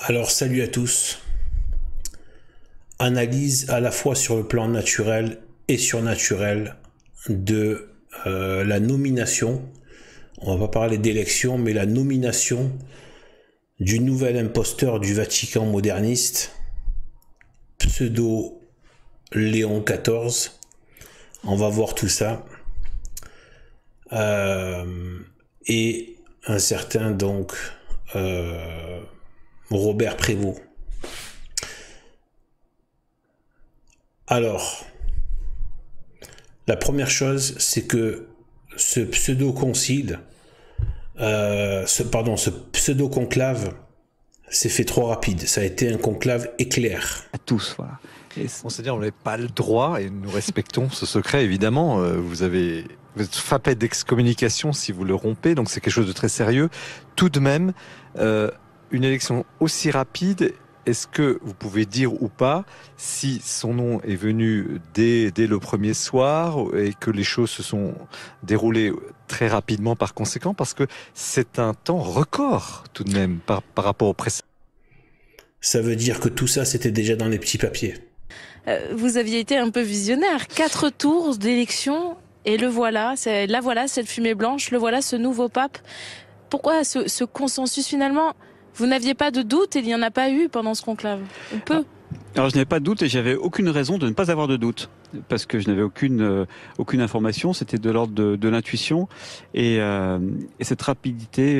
Alors salut à tous. Analyse à la fois sur le plan naturel et surnaturel de la nomination, on va pas parler d'élection, mais la nomination du nouvel imposteur du Vatican moderniste, pseudo Léon XIV. On va voir tout ça. Et un certain donc Robert Prévost. Alors, la première chose, c'est que ce pseudo-concile, ce pseudo-conclave s'est fait trop rapide. Ça a été un conclave éclair. À tous, voilà. Monseigneur, on n'avait pas le droit, et nous respectons ce secret, évidemment. Vous êtes frappé d'excommunication si vous le rompez, donc c'est quelque chose de très sérieux. Tout de même, une élection aussi rapide, est-ce que vous pouvez dire ou pas si son nom est venu dès le premier soir et que les choses se sont déroulées très rapidement par conséquent, parce que c'est un temps record tout de même par rapport au précédent. Ça veut dire que tout ça, c'était déjà dans les petits papiers. Vous aviez été un peu visionnaire. 4 tours d'élection et le voilà. La voilà, cette fumée blanche. Le voilà, ce nouveau pape. Pourquoi ce consensus finalement? Vous n'aviez pas de doute et il n'y en a pas eu pendant ce conclave? On peut. Alors je n'avais pas de doute et j'avais aucune raison de ne pas avoir de doute. Parce que je n'avais aucune information. C'était de l'ordre de l'intuition. Et cette rapidité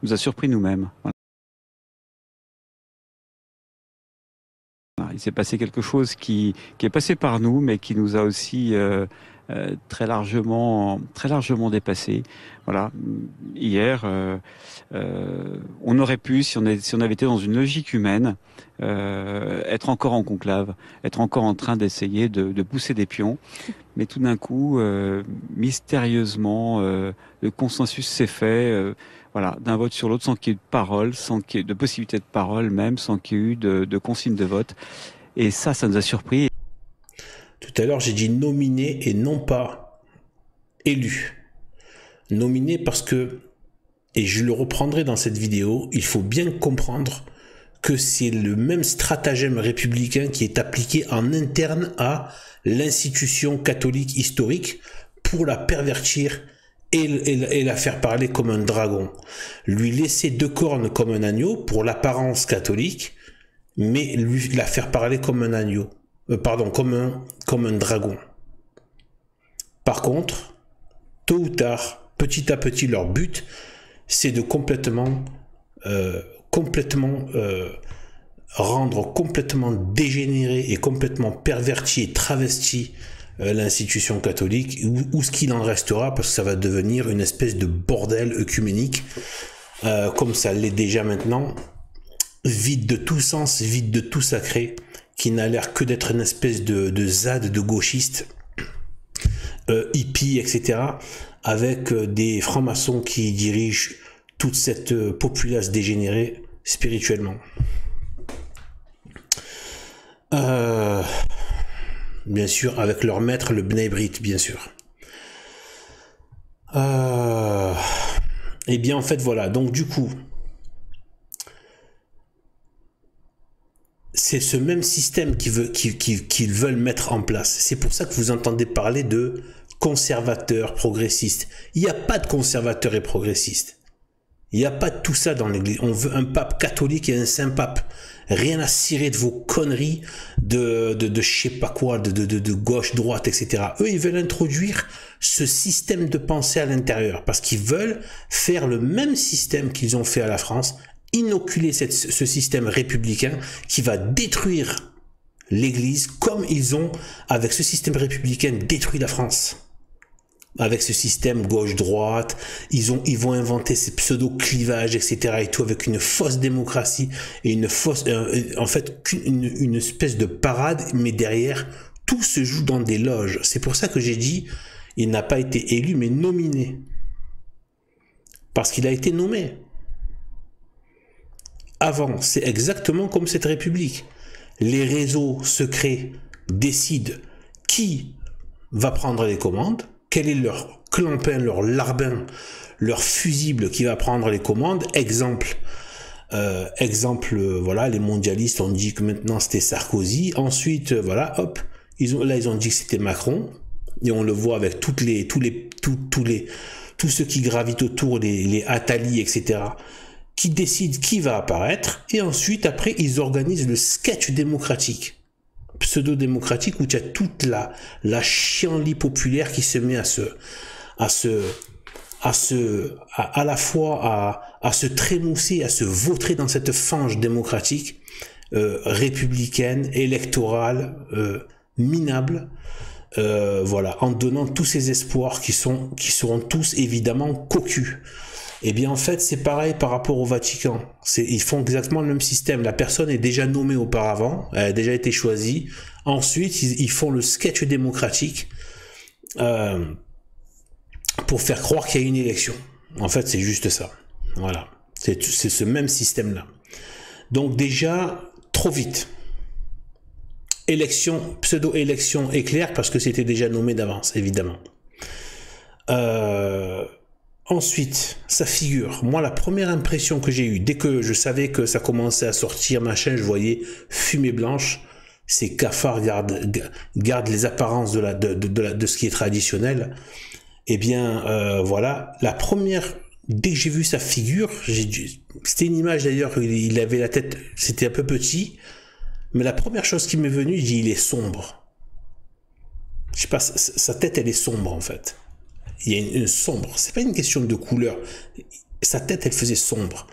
nous a surpris nous-mêmes. Voilà. Il s'est passé quelque chose qui est passé par nous, mais qui nous a aussi très largement dépassé. Voilà. Hier, on aurait pu, si on avait été dans une logique humaine, être encore en conclave, être encore en train d'essayer de pousser des pions. Mais tout d'un coup, mystérieusement, le consensus s'est fait. Voilà, d'un vote sur l'autre, sans qu'il y ait eu de parole, sans qu'il y ait de possibilité de parole même, sans qu'il y ait eu de consigne de vote. Et ça nous a surpris. Tout à l'heure, j'ai dit nominé et non pas élu. Nominé parce que, et je le reprendrai dans cette vidéo, il faut bien comprendre que c'est le même stratagème républicain qui est appliqué en interne à l'institution catholique historique pour la pervertir et la faire parler comme un dragon. Lui laisser 2 cornes comme un agneau pour l'apparence catholique, mais lui la faire parler comme un agneau. Comme un dragon. Par contre, tôt ou tard, petit à petit, leur but, c'est de complètement rendre complètement dégénéré et complètement perverti et travesti l'institution catholique, ou ce qu'il en restera, parce que ça va devenir une espèce de bordel œcuménique, comme ça l'est déjà maintenant, vide de tout sens, vide de tout sacré, qui n'a l'air que d'être une espèce de ZAD de gauchistes, hippies, etc., avec des francs-maçons qui dirigent toute cette populace dégénérée spirituellement. Bien sûr, avec leur maître, le Bnei Brit, bien sûr. Et bien, en fait, voilà. Donc, du coup, c'est ce même système qu'ils veulent mettre en place. C'est pour ça que vous entendez parler de conservateurs, progressistes. Il n'y a pas de conservateurs et progressistes. Il n'y a pas de tout ça dans l'église. On veut un pape catholique et un saint pape. Rien à cirer de vos conneries de je sais pas quoi, de gauche, droite, etc. Eux, ils veulent introduire ce système de pensée à l'intérieur parce qu'ils veulent faire le même système qu'ils ont fait à la France, inoculer ce système républicain qui va détruire l'église comme ils ont, avec ce système républicain, détruit la France. Avec ce système gauche-droite, ils vont inventer ces pseudo-clivages, etc. et tout, avec une fausse démocratie et une fausse, en fait, une espèce de parade, mais derrière, tout se joue dans des loges. C'est pour ça que j'ai dit, il n'a pas été élu, mais nominé. Parce qu'il a été nommé. Avant, c'est exactement comme cette république. Les réseaux secrets décident qui va prendre les commandes, quel est leur clampin, leur larbin, leur fusible qui va prendre les commandes. Exemple, Exemple, voilà, les mondialistes ont dit que maintenant c'était Sarkozy. Ensuite, voilà, hop, ils ont dit que c'était Macron. Et on le voit avec tous ceux qui gravitent autour, les Attali, etc., qui décident qui va apparaître. Et ensuite, après, ils organisent le sketch démocratique, pseudo-démocratique, où tu as toute la chienlit populaire qui se met à la fois à se trémousser, à se vautrer dans cette fange démocratique, républicaine, électorale, minable, voilà, en donnant tous ces espoirs qui seront tous évidemment cocus. Eh bien, en fait, c'est pareil par rapport au Vatican. Ils font exactement le même système. La personne est déjà nommée auparavant, elle a déjà été choisie. Ensuite, ils font le sketch démocratique, pour faire croire qu'il y a une élection. En fait, c'est juste ça. Voilà. C'est ce même système-là. Donc déjà, trop vite. Élection, pseudo-élection éclair, parce que c'était déjà nommé d'avance, évidemment. Ensuite, sa figure. Moi, la première impression que j'ai eue, dès que je savais que ça commençait à sortir, machin, je voyais fumée blanche. Ces cafards gardent les apparences de ce qui est traditionnel. Eh bien, voilà, dès que j'ai vu sa figure, c'était une image d'ailleurs, il avait la tête, c'était un peu petit, mais la première chose qui m'est venue, je dis, il est sombre. Je sais pas, sa tête, elle est sombre en fait. Il y a une sombre, c'est pas une question de couleur, sa tête, elle faisait sombre.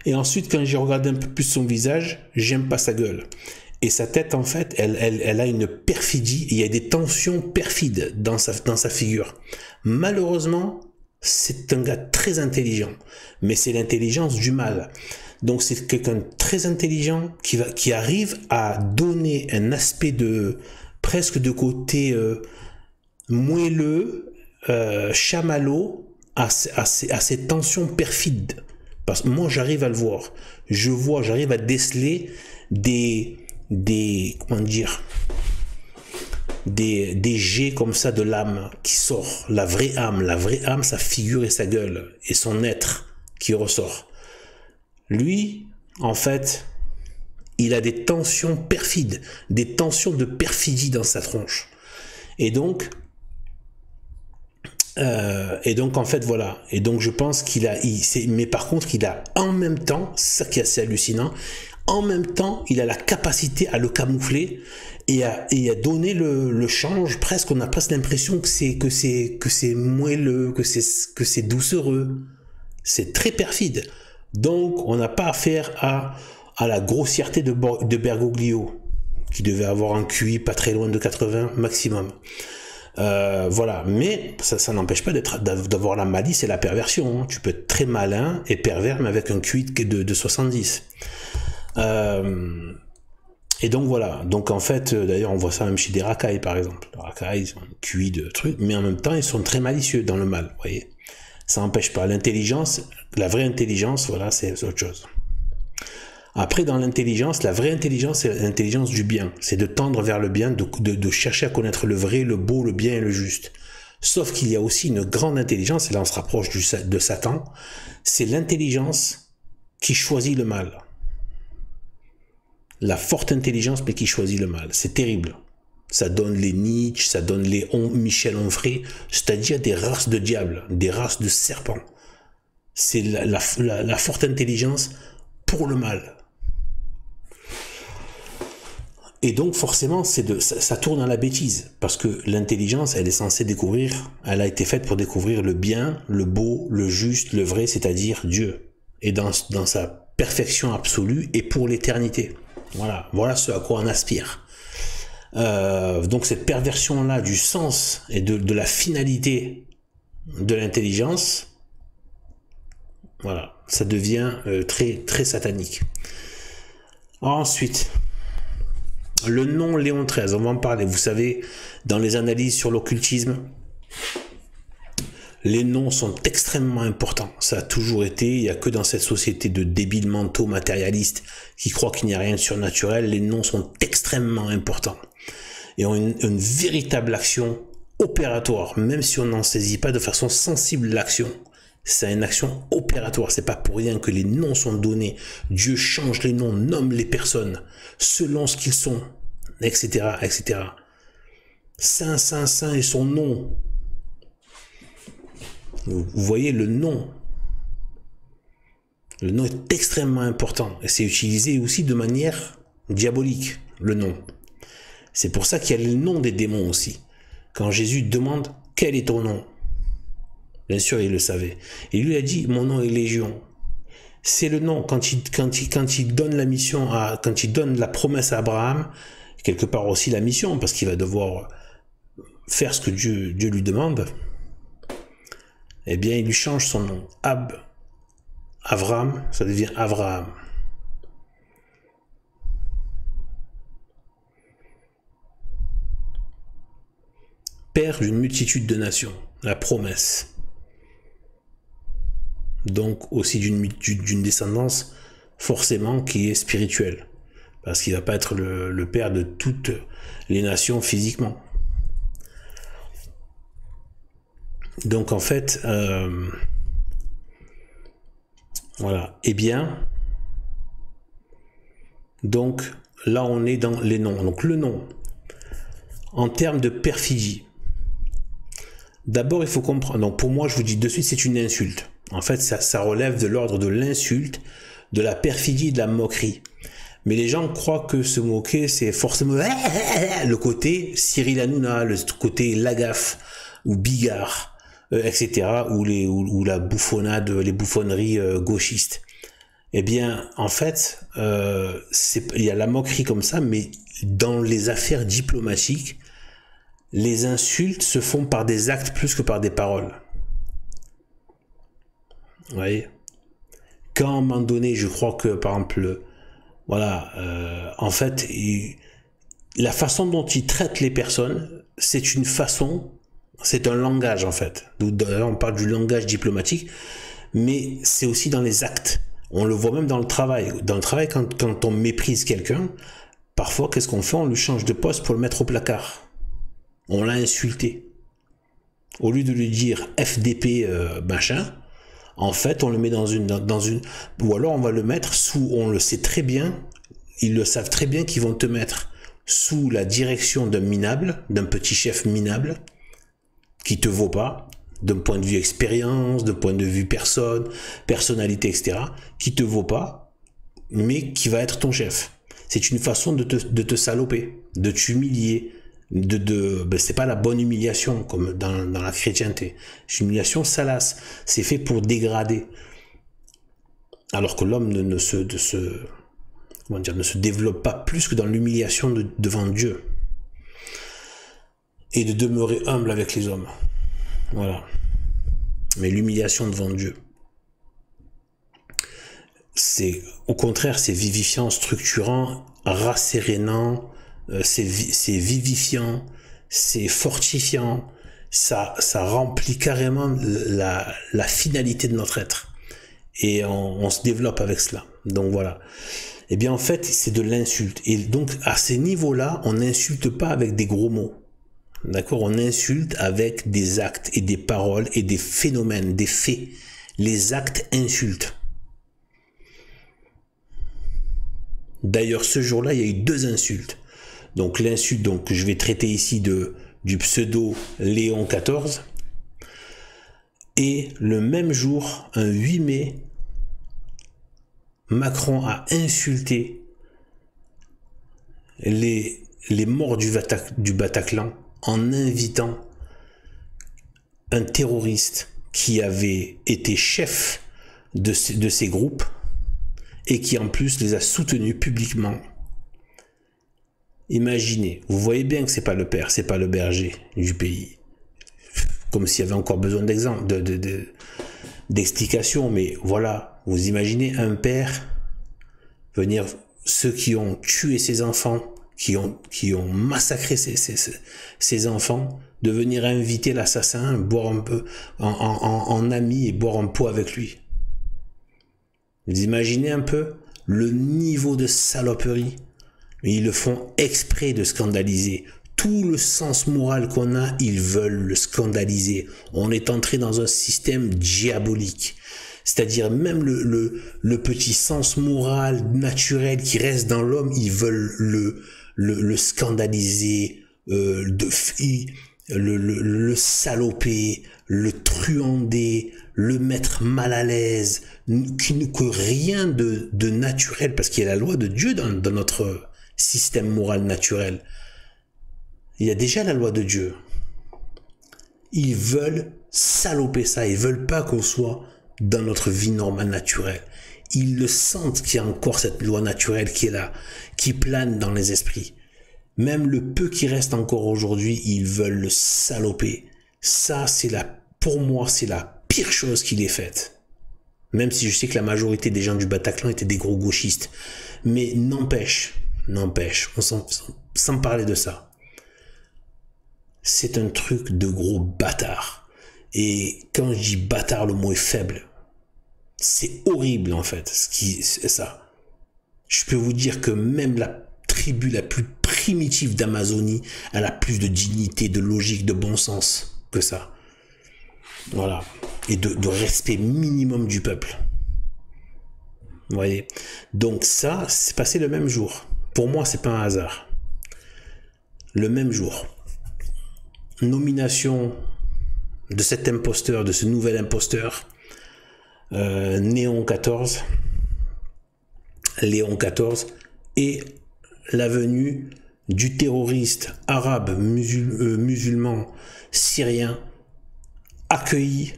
Et ensuite, quand j'ai regardé un peu plus son visage, j'aime pas sa gueule. Et sa tête, en fait, elle a une perfidie, il y a des tensions perfides dans sa figure. Malheureusement, c'est un gars très intelligent, mais c'est l'intelligence du mal. Donc c'est quelqu'un de très intelligent qui arrive à donner un aspect presque de côté moelleux, chamallow à ces tensions perfides. Parce que moi, j'arrive à le voir. J'arrive à déceler comment dire, des jets comme ça de l'âme qui sort. La vraie âme, sa figure et sa gueule, et son être qui ressort. Lui, en fait, il a des tensions perfides, des tensions de perfidie dans sa tronche. Et donc, en fait, voilà. Et donc, je pense mais par contre, il a en même temps, c'est ça qui est assez hallucinant, en même temps, il a la capacité à le camoufler et à donner le change. Presque, on a presque l'impression que c'est moelleux, que c'est doucereux. C'est très perfide. Donc, on n'a pas affaire à la grossièreté de Bergoglio, qui devait avoir un QI pas très loin de 80 maximum. Voilà, mais ça n'empêche pas d'avoir la malice et la perversion. Tu peux être très malin et pervers, mais avec un QI de 70. Et donc voilà. Donc en fait, d'ailleurs, on voit ça même chez des racailles, par exemple. Les racailles, ils ont un QI de trucs, mais en même temps, ils sont très malicieux dans le mal. Vous voyez, ça n'empêche pas l'intelligence. La vraie intelligence, voilà, c'est autre chose. Après, dans l'intelligence, la vraie intelligence, c'est l'intelligence du bien. C'est de tendre vers le bien, de chercher à connaître le vrai, le beau, le bien et le juste. Sauf qu'il y a aussi une grande intelligence, et là on se rapproche de Satan, c'est l'intelligence qui choisit le mal. La forte intelligence, mais qui choisit le mal. C'est terrible. Ça donne les Nietzsche, ça donne les Michel Onfray, c'est-à-dire des races de diables, des races de serpents. C'est la forte intelligence pour le mal. Et donc forcément, ça tourne à la bêtise, parce que l'intelligence, elle est censée découvrir, elle a été faite pour découvrir le bien, le beau, le juste, le vrai, c'est-à-dire Dieu, et dans sa perfection absolue et pour l'éternité. Voilà ce à quoi on aspire. Donc cette perversion-là du sens et de la finalité de l'intelligence, voilà, ça devient très, très satanique. Ensuite, Le nom Léon XIII, on va en parler. Vous savez, dans les analyses sur l'occultisme, les noms sont extrêmement importants. Ça a toujours été. Il n'y a que dans cette société de débiles mentaux matérialistes qui croient qu'il n'y a rien de surnaturel. Les noms sont extrêmement importants et ont une véritable action opératoire, même si on n'en saisit pas de façon sensible l'action. C'est une action opératoire. C'est pas pour rien que les noms sont donnés. Dieu change les noms, nomme les personnes selon ce qu'ils sont, etc., etc. Saint, saint, saint et son nom. Vous voyez le nom. Le nom est extrêmement important et c'est utilisé aussi de manière diabolique, le nom. C'est pour ça qu'il y a le nom des démons aussi. Quand Jésus demande quel est ton nom, bien sûr il le savait. Et lui a dit mon nom est Légion. C'est le nom quand il donne la mission quand il donne la promesse à Abraham, quelque part aussi la mission parce qu'il va devoir faire ce que Dieu lui demande. Eh bien, il lui change son nom. Avram, ça devient Abraham. Père d'une multitude de nations, la promesse. Donc aussi d'une descendance forcément qui est spirituelle. Parce qu'il ne va pas être le père de toutes les nations physiquement. Donc en fait, voilà. Eh bien, donc là on est dans les noms. Donc le nom, en termes de perfidie, d'abord il faut comprendre. Donc pour moi, je vous dis de suite, c'est une insulte. En fait, ça relève de l'ordre de l'insulte, de la perfidie et de la moquerie. Mais les gens croient que se moquer, c'est forcément le côté Cyril Hanouna, le côté Lagaffe ou Bigard. Etc. ou la bouffonnade, les bouffonneries gauchistes. Eh bien, en fait, il y a la moquerie comme ça, mais dans les affaires diplomatiques, les insultes se font par des actes plus que par des paroles. Vous voyez ? Quand à un moment donné, je crois que, par exemple, voilà, en fait, la façon dont ils traitent les personnes, c'est une façon... C'est un langage en fait. On parle du langage diplomatique, mais c'est aussi dans les actes. On le voit même dans le travail. Dans le travail, quand on méprise quelqu'un, parfois, qu'est-ce qu'on fait? On lui change de poste pour le mettre au placard. On l'a insulté. Au lieu de lui dire FDP machin, en fait, on le met dans une... Ou alors on va le mettre sous... On le sait très bien, ils le savent très bien qu'ils vont te mettre sous la direction d'un minable, d'un petit chef minable, qui te vaut pas, d'un point de vue expérience, d'un point de vue personnalité, etc., qui te vaut pas, mais qui va être ton chef. C'est une façon de te saloper, de t'humilier, ben c'est pas la bonne humiliation, comme dans la chrétienté. C'est une humiliation salace. C'est fait pour dégrader. Alors que l'homme ne se développe pas plus que dans l'humiliation devant Dieu. Et de demeurer humble avec les hommes. Voilà. Mais l'humiliation devant Dieu, c'est au contraire, c'est vivifiant, structurant, rassérénant, c'est vivifiant, c'est fortifiant, ça remplit carrément la finalité de notre être. Et on se développe avec cela. Donc voilà. Eh bien en fait, c'est de l'insulte. Et donc à ces niveaux-là, on n'insulte pas avec des gros mots. D'accord, on insulte avec des actes et des paroles et des phénomènes, des faits. Les actes insultent. D'ailleurs, ce jour-là, il y a eu 2 insultes. Donc l'insulte que je vais traiter ici du pseudo Léon XIV. Et le même jour, un 8 mai, Macron a insulté les morts du Bataclan en invitant un terroriste qui avait été chef de ces groupes et qui en plus les a soutenus publiquement. Imaginez, vous voyez bien que c'est pas le père, c'est pas le berger du pays. Comme s'il y avait encore besoin d'exemples, d'explications, mais voilà, vous imaginez un père venir, ceux qui ont tué ses enfants, qui ont massacré ces enfants, de venir inviter l'assassin, boire un peu en ami et boire un pot avec lui. Vous imaginez un peu le niveau de saloperie? Mais ils le font exprès de scandaliser. Tout le sens moral qu'on a, ils veulent le scandaliser. On est entré dans un système diabolique. C'est-à-dire même le petit sens moral naturel qui reste dans l'homme, ils veulent le scandaliser, le saloper, le truander, le mettre mal à l'aise, que rien de naturel, parce qu'il y a la loi de Dieu dans notre système moral naturel. Il y a déjà la loi de Dieu. Ils veulent saloper ça, ils veulent pas qu'on soit dans notre vie normale naturelle. Ils le sentent qu'il y a encore cette loi naturelle qui est là, qui plane dans les esprits. Même le peu qui reste encore aujourd'hui, ils veulent le saloper. Ça, pour moi, c'est la pire chose qu'il ait faite. Même si je sais que la majorité des gens du Bataclan étaient des gros gauchistes. Mais n'empêche, sans parler de ça. C'est un truc de gros bâtard. Et quand je dis bâtard, le mot est faible. C'est horrible, en fait, c'est ça. Je peux vous dire que même la tribu la plus primitive d'Amazonie, elle a plus de dignité, de logique, de bon sens que ça. Voilà. Et de respect minimum du peuple. Vous voyez? Donc ça, c'est passé le même jour. Pour moi, c'est pas un hasard. Le même jour. Nomination de cet imposteur, de ce nouvel imposteur, Léon XIV, et la venue du terroriste arabe musulman syrien accueilli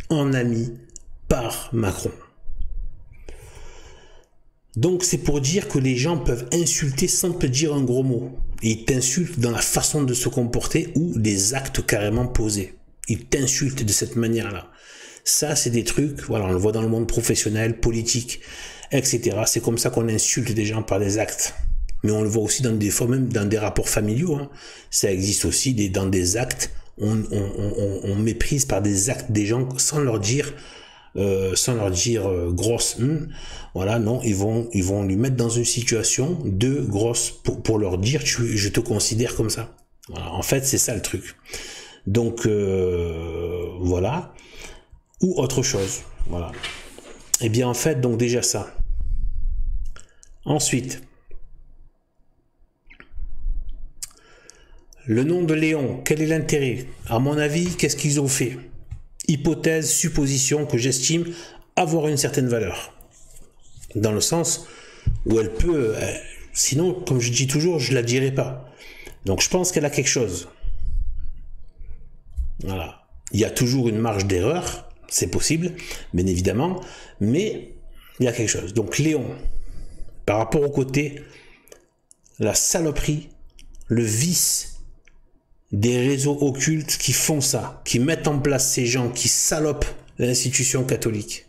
en ami par Macron. Donc c'est pour dire que les gens peuvent insulter sans te dire un gros mot. Ils t'insultent dans la façon de se comporter ou des actes carrément posés. Ils t'insultent de cette manière-là. Ça, c'est des trucs, voilà, on le voit dans le monde professionnel, politique, etc. C'est comme ça qu'on insulte des gens par des actes. Mais on le voit aussi dans des fois, même dans des rapports familiaux. Hein. Ça existe aussi dans des actes. On méprise par des actes des gens sans leur dire grosse. Voilà, non, ils vont lui mettre dans une situation de grosse pour leur dire je te considère comme ça. Voilà, en fait, c'est ça le truc. Donc voilà. Ou autre chose. Voilà. Et bien en fait, donc déjà ça. Ensuite, le nom de Léon, quel est l'intérêt? À mon avis, qu'est-ce qu'ils ont fait? Hypothèse, supposition que j'estime avoir une certaine valeur. Dans le sens où elle peut... sinon, comme je dis toujours, je la dirai pas. Donc je pense qu'elle a quelque chose. Voilà. Il y a toujours une marge d'erreur. C'est possible, bien évidemment, mais il y a quelque chose. Donc Léon, par rapport au côté, la saloperie, le vice des réseaux occultes qui font ça, qui mettent en place ces gens qui salopent l'institution catholique.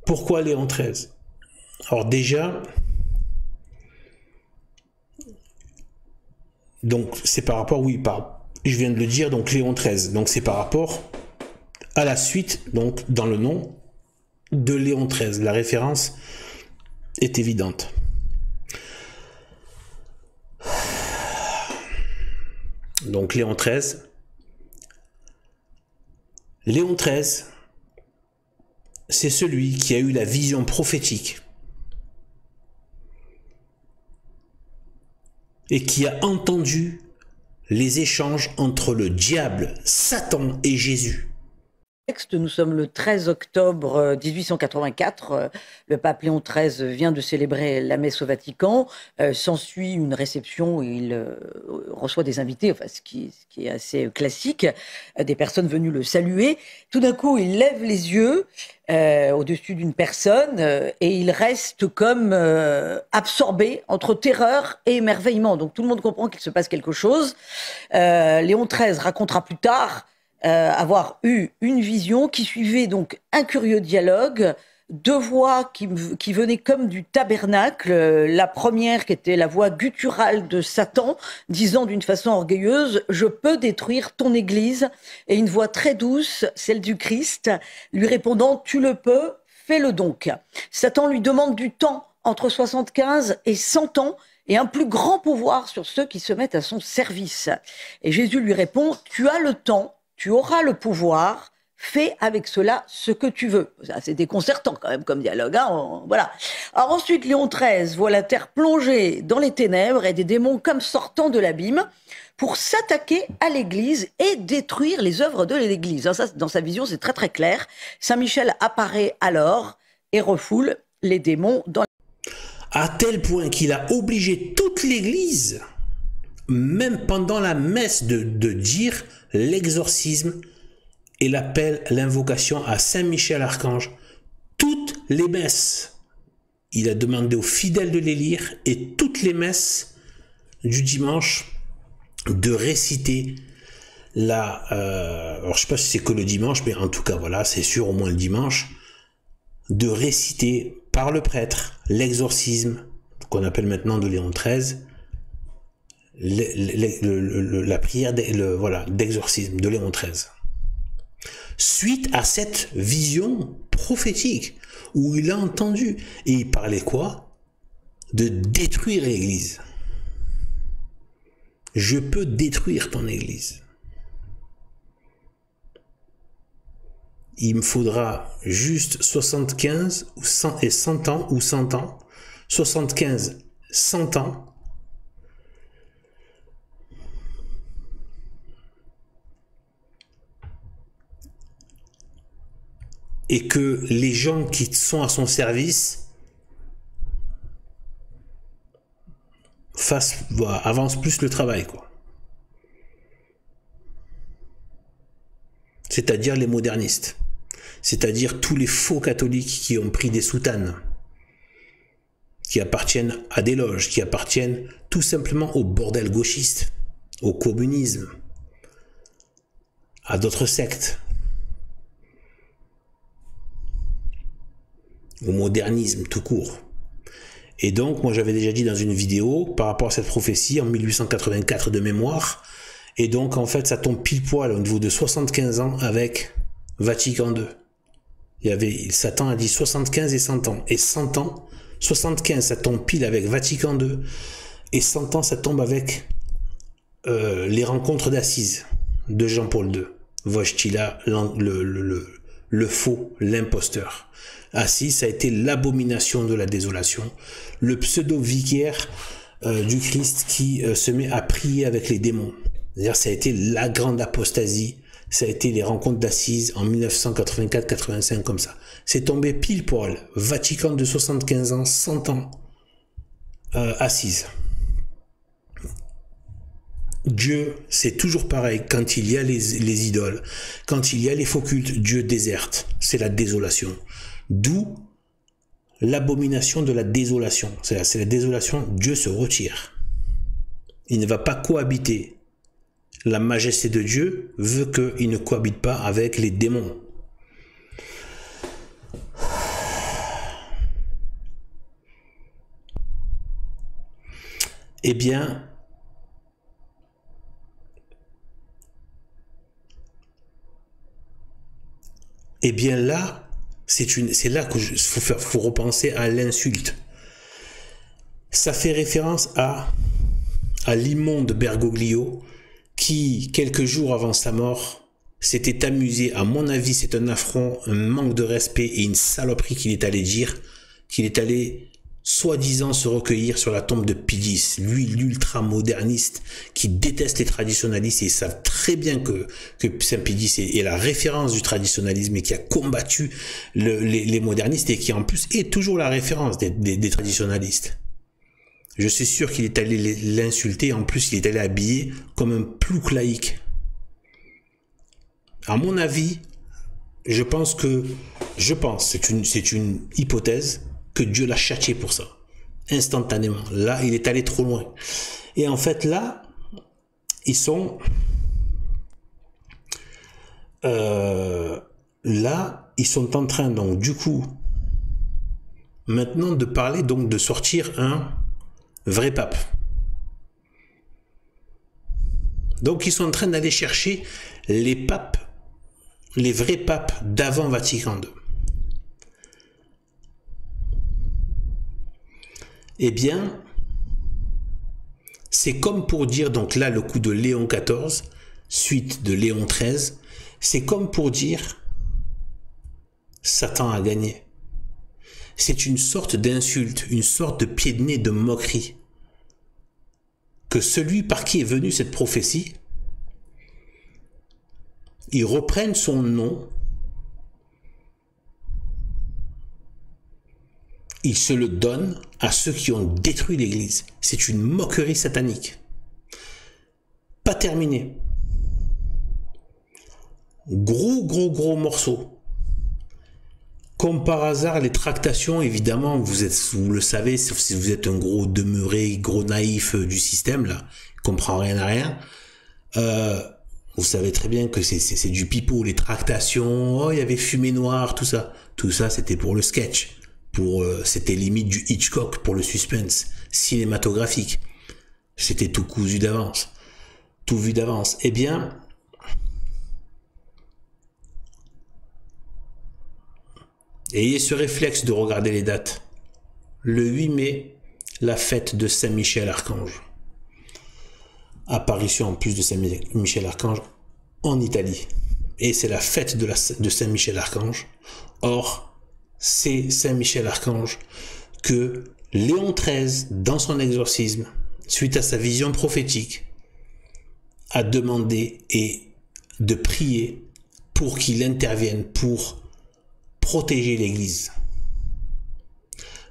Pourquoi Léon XIII? Alors déjà, donc c'est par rapport, je viens de le dire, donc Léon XIII, donc c'est par rapport à la suite, donc dans le nom de Léon XIII. La référence est évidente. Donc Léon XIII. Léon XIII, c'est celui qui a eu la vision prophétique et qui a entendu les échanges entre le diable, Satan et Jésus. Nous sommes le 13 octobre 1884. Le pape Léon XIII vient de célébrer la messe au Vatican. S'ensuit une réception où il reçoit des invités, enfin, ce qui est assez classique, des personnes venues le saluer. Tout d'un coup, il lève les yeux au-dessus d'une personne et il reste comme absorbé entre terreur et émerveillement. Donc tout le monde comprend qu'il se passe quelque chose. Léon XIII racontera plus tard avoir eu une vision qui suivait donc un curieux dialogue deux voix qui venaient comme du tabernacle. La première qui était la voix gutturale de Satan, disant d'une façon orgueilleuse « Je peux détruire ton Église ». Et une voix très douce, celle du Christ, lui répondant « Tu le peux, fais-le donc ». Satan lui demande du temps entre 75 et 100 ans et un plus grand pouvoir sur ceux qui se mettent à son service. Et Jésus lui répond « Tu as le temps, tu auras le pouvoir ». Fais avec cela ce que tu veux. C'est déconcertant quand même comme dialogue. Hein, voilà. Alors ensuite, Léon XIII voit la terre plongée dans les ténèbres et des démons comme sortant de l'abîme pour s'attaquer à l'Église et détruire les œuvres de l'Église. Ça, dans sa vision, c'est très très clair. Saint Michel apparaît alors et refoule les démons dans à tel point qu'il a obligé toute l'Église, même pendant la messe, de dire l'exorcisme et l'appel, l'invocation à Saint Michel Archange. Toutes les messes, il a demandé aux fidèles de les lire, et toutes les messes du dimanche de réciter alors je sais pas si c'est que le dimanche, mais en tout cas voilà, c'est sûr, au moins le dimanche, de réciter par le prêtre l'exorcisme qu'on appelle maintenant de Léon XIII, la prière d'exorcisme de Léon XIII. Suite à cette vision prophétique où il a entendu, et il parlait quoi? De détruire l'Église. Je peux détruire ton Église. Il me faudra juste 75 ou 100 et 100 ans, ou 100 ans, 75, 100 ans, et que les gens qui sont à son service avancent plus le travail, quoi. C'est-à-dire les modernistes. C'est-à-dire tous les faux catholiques qui ont pris des soutanes, qui appartiennent à des loges, qui appartiennent tout simplement au bordel gauchiste, au communisme, à d'autres sectes, au modernisme tout court. Et donc, moi j'avais déjà dit dans une vidéo, par rapport à cette prophétie, en 1884 de mémoire, et donc en fait ça tombe pile poil au niveau de 75 ans avec Vatican II. Satan a dit 75 et 100 ans. Et 100 ans, 75 ça tombe pile avec Vatican II, et 100 ans ça tombe avec les rencontres d'Assise de Jean-Paul II. Wojtyla, le faux, l'imposteur. Assise, ça a été l'abomination de la désolation, le pseudo-vicaire du Christ qui se met à prier avec les démons. C'est-à-dire, ça a été la grande apostasie, ça a été les rencontres d'Assise en 1984-85 comme ça. C'est tombé pile poil, Vatican de 75 ans, 100 ans, Assise. Dieu, c'est toujours pareil, quand il y a les idoles, quand il y a les faux cultes, Dieu déserte, c'est la désolation. D'où l'abomination de la désolation. C'est la désolation, Dieu se retire. Il ne va pas cohabiter. La majesté de Dieu veut qu'il ne cohabite pas avec les démons. Eh bien, là, c'est là que faut repenser à l'insulte. Ça fait référence à l'immonde Bergoglio qui, quelques jours avant sa mort, s'était amusé. À mon avis, c'est un affront, un manque de respect et une saloperie qu'il est allé dire, qu'il est allé soi-disant se recueillir sur la tombe de Pidis, lui l'ultra-moderniste qui déteste les traditionalistes, et ils savent très bien que Saint Pidis est la référence du traditionalisme et qui a combattu les modernistes et qui en plus est toujours la référence des traditionalistes. Je suis sûr qu'il est allé l'insulter, en plus il est allé habillé comme un plouc laïque. À mon avis, c'est une hypothèse, que Dieu l'a châtié pour ça, instantanément. Là, il est allé trop loin. Et en fait, là, ils sont en train, donc, du coup, maintenant de parler, donc de sortir un vrai pape. Donc ils sont en train d'aller chercher les papes, les vrais papes d'avant Vatican II. Eh bien, c'est comme pour dire, donc là le coup de Léon XIV, suite de Léon XIII, c'est comme pour dire Satan a gagné. C'est une sorte d'insulte, une sorte de pied de nez, de moquerie. Que celui par qui est venue cette prophétie, il reprenne son nom, il se le donne à ceux qui ont détruit l'Église. C'est une moquerie satanique. Pas terminé. Gros morceau. Comme par hasard, les tractations, évidemment, vous le savez, sauf si vous êtes un gros demeuré, gros naïf du système, là, qui comprend rien à rien. Vous savez très bien que c'est du pipeau, les tractations, oh, il y avait fumée noire, tout ça. Tout ça, c'était pour le sketch. C'était limite du Hitchcock pour le suspense cinématographique. C'était tout cousu d'avance. Tout vu d'avance. Eh bien, ayez ce réflexe de regarder les dates. Le 8 mai, la fête de Saint-Michel-Archange. Apparition en plus de Saint-Michel-Archange en Italie. Et c'est la fête de Saint-Michel-Archange. Or, c'est Saint-Michel-Archange que Léon XIII, dans son exorcisme, suite à sa vision prophétique, a demandé et de prier pour qu'il intervienne, pour protéger l'Église.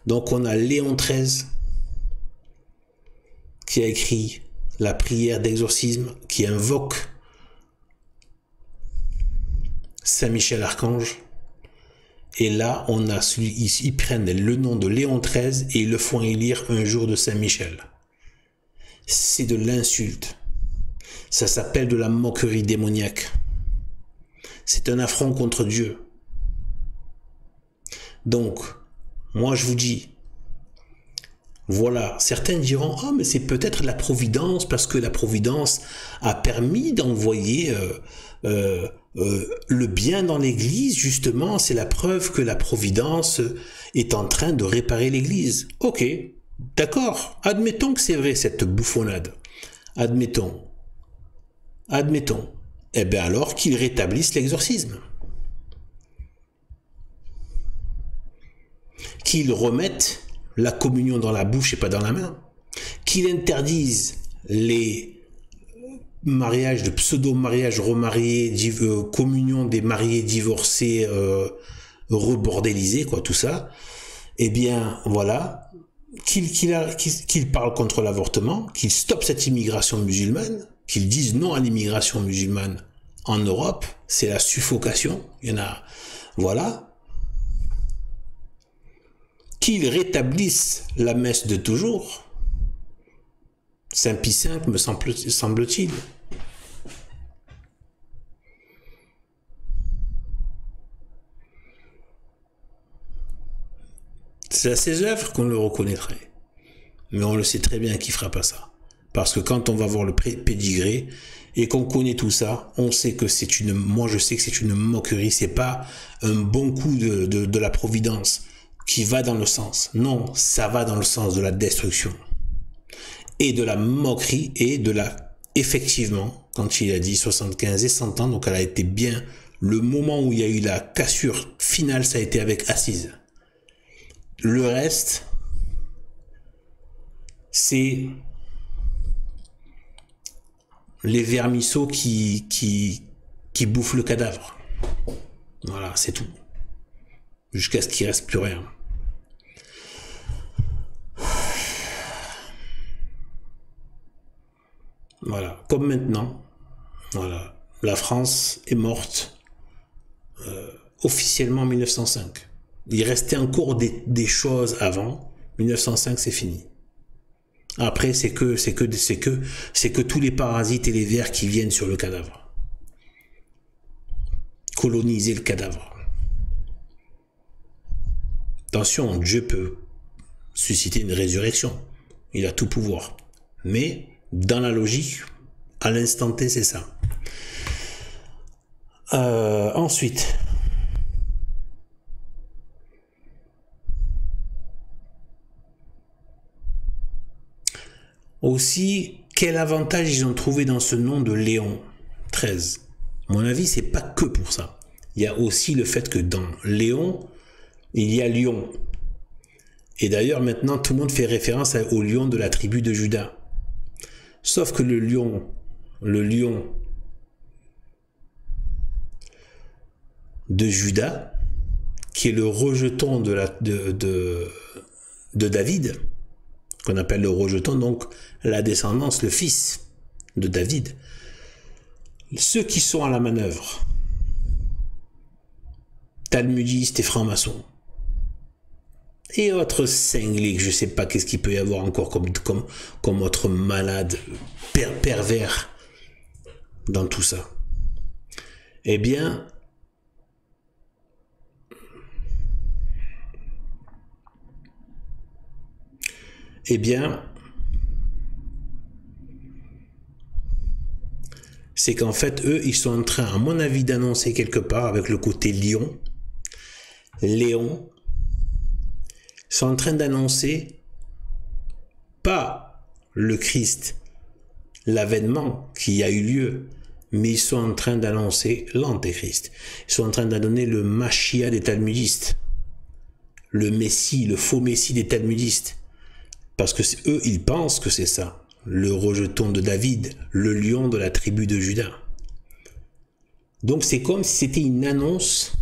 Donc on a Léon XIII qui a écrit la prière d'exorcisme, qui invoque Saint-Michel-Archange. Et là, ils prennent le nom de Léon XIII et ils le font élire un jour de Saint-Michel. C'est de l'insulte. Ça s'appelle de la moquerie démoniaque. C'est un affront contre Dieu. Donc, moi je vous dis, voilà, certains diront, ah mais c'est peut-être la Providence, parce que la Providence a permis d'envoyer le bien dans l'Église, justement, c'est la preuve que la Providence est en train de réparer l'Église. Ok, d'accord, admettons que c'est vrai cette bouffonnade. Admettons. Eh bien alors qu'ils rétablissent l'exorcisme. Qu'ils remettent la communion dans la bouche et pas dans la main. Qu'ils interdisent les mariage, de pseudo-mariage remarié, communion des mariés divorcés, rebordélisés, quoi, tout ça. Eh bien, voilà, qu'il parle contre l'avortement, qu'il stoppe cette immigration musulmane, qu'il dise non à l'immigration musulmane en Europe, c'est la suffocation, il y en a, voilà. Qu'il rétablisse la messe de toujours, Saint Pie V, me semble-t-il. C'est à ses œuvres qu'on le reconnaîtrait. Mais on le sait très bien qu'il fera pas ça. Parce que quand on va voir le pédigré et qu'on connaît tout ça, on sait que moi je sais que c'est une moquerie, c'est pas un bon coup de la providence qui va dans le sens. Non, ça va dans le sens de la destruction. Et de la moquerie et effectivement, quand il a dit 75 et 100 ans, donc elle a été bien, le moment où il y a eu la cassure finale, ça a été avec Assise. Le reste, c'est les vermisseaux qui bouffent le cadavre. Voilà, c'est tout. Jusqu'à ce qu'il reste plus rien. Voilà, comme maintenant, voilà, la France est morte officiellement en 1905. Il restait encore des choses avant. 1905, c'est fini. Après, c'est que tous les parasites et les vers qui viennent sur le cadavre. Coloniser le cadavre. Attention, Dieu peut susciter une résurrection. Il a tout pouvoir. Mais, dans la logique, à l'instant T, c'est ça. Ensuite, aussi, quel avantage ils ont trouvé dans ce nom de Léon XIII? À mon avis, c'est pas que pour ça. Il y a aussi le fait que dans Léon, il y a Lion. Et d'ailleurs, maintenant, tout le monde fait référence au lion de la tribu de Juda. Sauf que le lion de Juda, qui est le rejeton de David, qu'on appelle le rejeton, donc la descendance, le fils de David. Ceux qui sont à la manœuvre, talmudistes et francs-maçons, et autres cinglés, je ne sais pas qu'est-ce qu'il peut y avoir encore comme autre malade, pervers dans tout ça. Eh bien, c'est qu'en fait, eux, ils sont en train, à mon avis, d'annoncer quelque part, avec le côté lion, Léon, ils sont en train d'annoncer pas le Christ, l'avènement qui a eu lieu, mais ils sont en train d'annoncer l'antéchrist. Ils sont en train d'annoncer le Machia des talmudistes, le Messie, le faux Messie des talmudistes. Parce que eux, ils pensent que c'est ça, le rejeton de David, le lion de la tribu de Juda. Donc c'est comme si c'était une annonce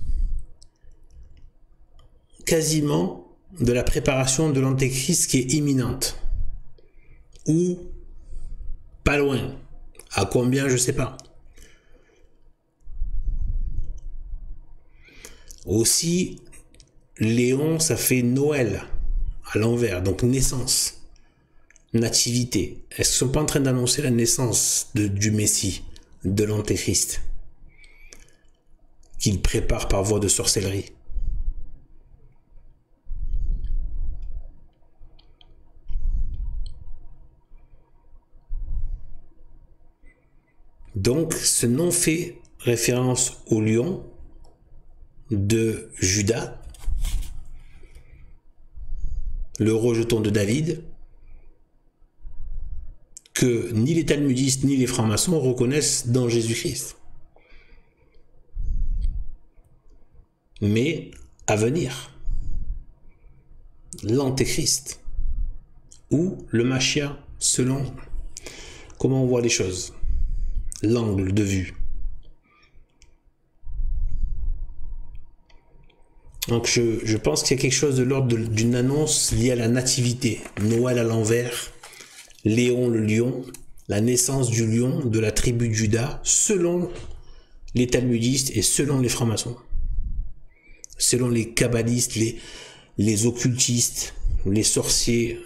quasiment de la préparation de l'antéchrist qui est imminente. Ou pas loin. À combien, je ne sais pas. Aussi, Léon, ça fait Noël à l'envers, donc naissance, nativité. Est-ce qu'ils ne sont pas en train d'annoncer la naissance du Messie, de l'antéchrist, qu'il prépare par voie de sorcellerie? Donc, ce nom fait référence au lion de Juda, le rejeton de David, que ni les talmudistes ni les francs-maçons reconnaissent dans Jésus-Christ. Mais à venir, l'antéchrist ou le Machia, selon comment on voit les choses, l'angle de vue. Donc je pense qu'il y a quelque chose de l'ordre d'une annonce liée à la nativité. Noël à l'envers, Léon le lion, la naissance du lion de la tribu de Juda, selon les talmudistes et selon les francs-maçons. Selon les kabbalistes, les occultistes, les sorciers,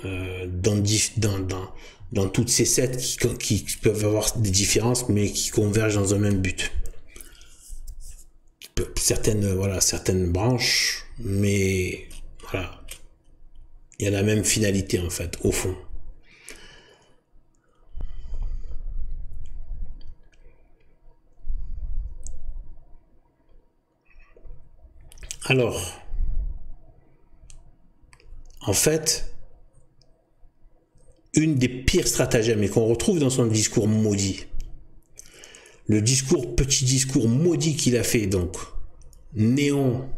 dans toutes ces sectes qui peuvent avoir des différences, mais qui convergent dans un même but. Certaines branches, mais voilà, il y a la même finalité en fait, au fond. Alors, en fait, une des pires stratagèmes et qu'on retrouve dans son discours maudit, le petit discours maudit qu'il a fait, donc, Léon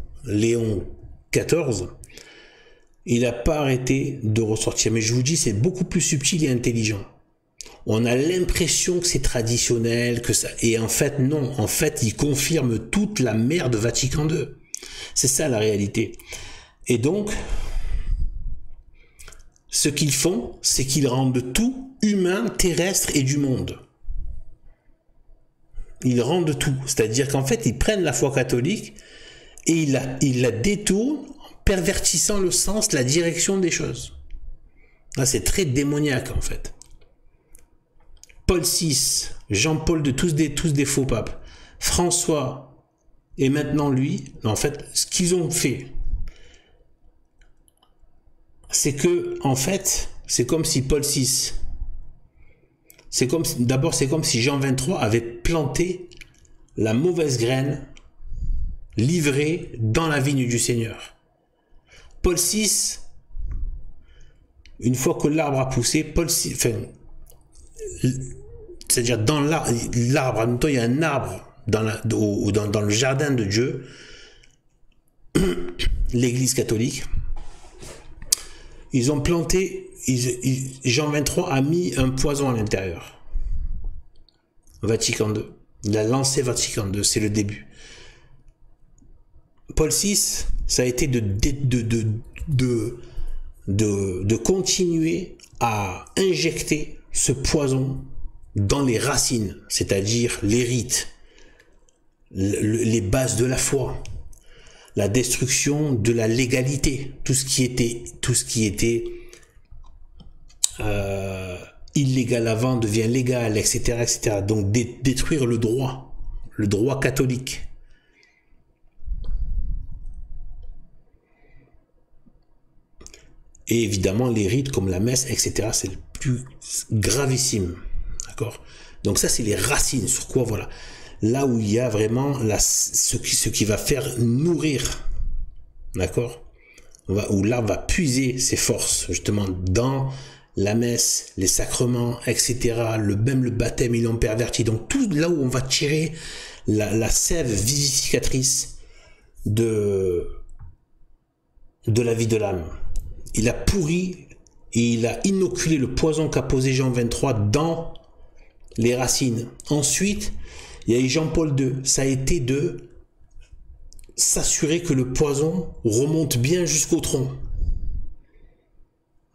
XIV, il n'a pas arrêté de ressortir. Mais je vous dis, c'est beaucoup plus subtil et intelligent. On a l'impression que c'est traditionnel, que ça... Et en fait, non. En fait, il confirme toute la merde Vatican II. C'est ça la réalité. Et donc, ce qu'ils font, c'est qu'ils rendent tout humain, terrestre et du monde. Ils rendent tout. C'est-à-dire qu'en fait, ils prennent la foi catholique et ils la détournent en pervertissant le sens, la direction des choses. Là, c'est très démoniaque, en fait. Paul VI, Jean-Paul II, tous des faux papes. François, et maintenant lui, en fait, ce qu'ils ont fait c'est que, en fait, c'est comme si Paul VI, d'abord, c'est comme si Jean 23 avait planté la mauvaise graine livrée dans la vigne du Seigneur. Paul VI, une fois que l'arbre a poussé, Paul VI, enfin, c'est-à-dire dans l'arbre, en même temps, il y a un arbre dans le jardin de Dieu, l'Église catholique. Ils ont planté, Jean 23 a mis un poison à l'intérieur. Vatican II. Il a lancé Vatican II, c'est le début. Paul VI, ça a été de continuer à injecter ce poison dans les racines, c'est-à-dire les rites, les bases de la foi, la destruction de la légalité, tout ce qui était illégal avant devient légal, etc., etc. Donc détruire le droit catholique. Et évidemment les rites comme la messe, etc. C'est le plus gravissime, d'accord. Donc ça c'est les racines, sur quoi, voilà, là où il y a vraiment ce qui va faire nourrir, d'accord, où l'arbre va puiser ses forces justement dans la messe, les sacrements, etc. Même le baptême, ils l'ont perverti. Donc tout là où on va tirer la sève vivificatrice de la vie de l'âme. Il a pourri et il a inoculé le poison qu'a posé Jean 23 dans les racines. Ensuite, il y a eu Jean-Paul II. Ça a été de s'assurer que le poison remonte bien jusqu'au tronc.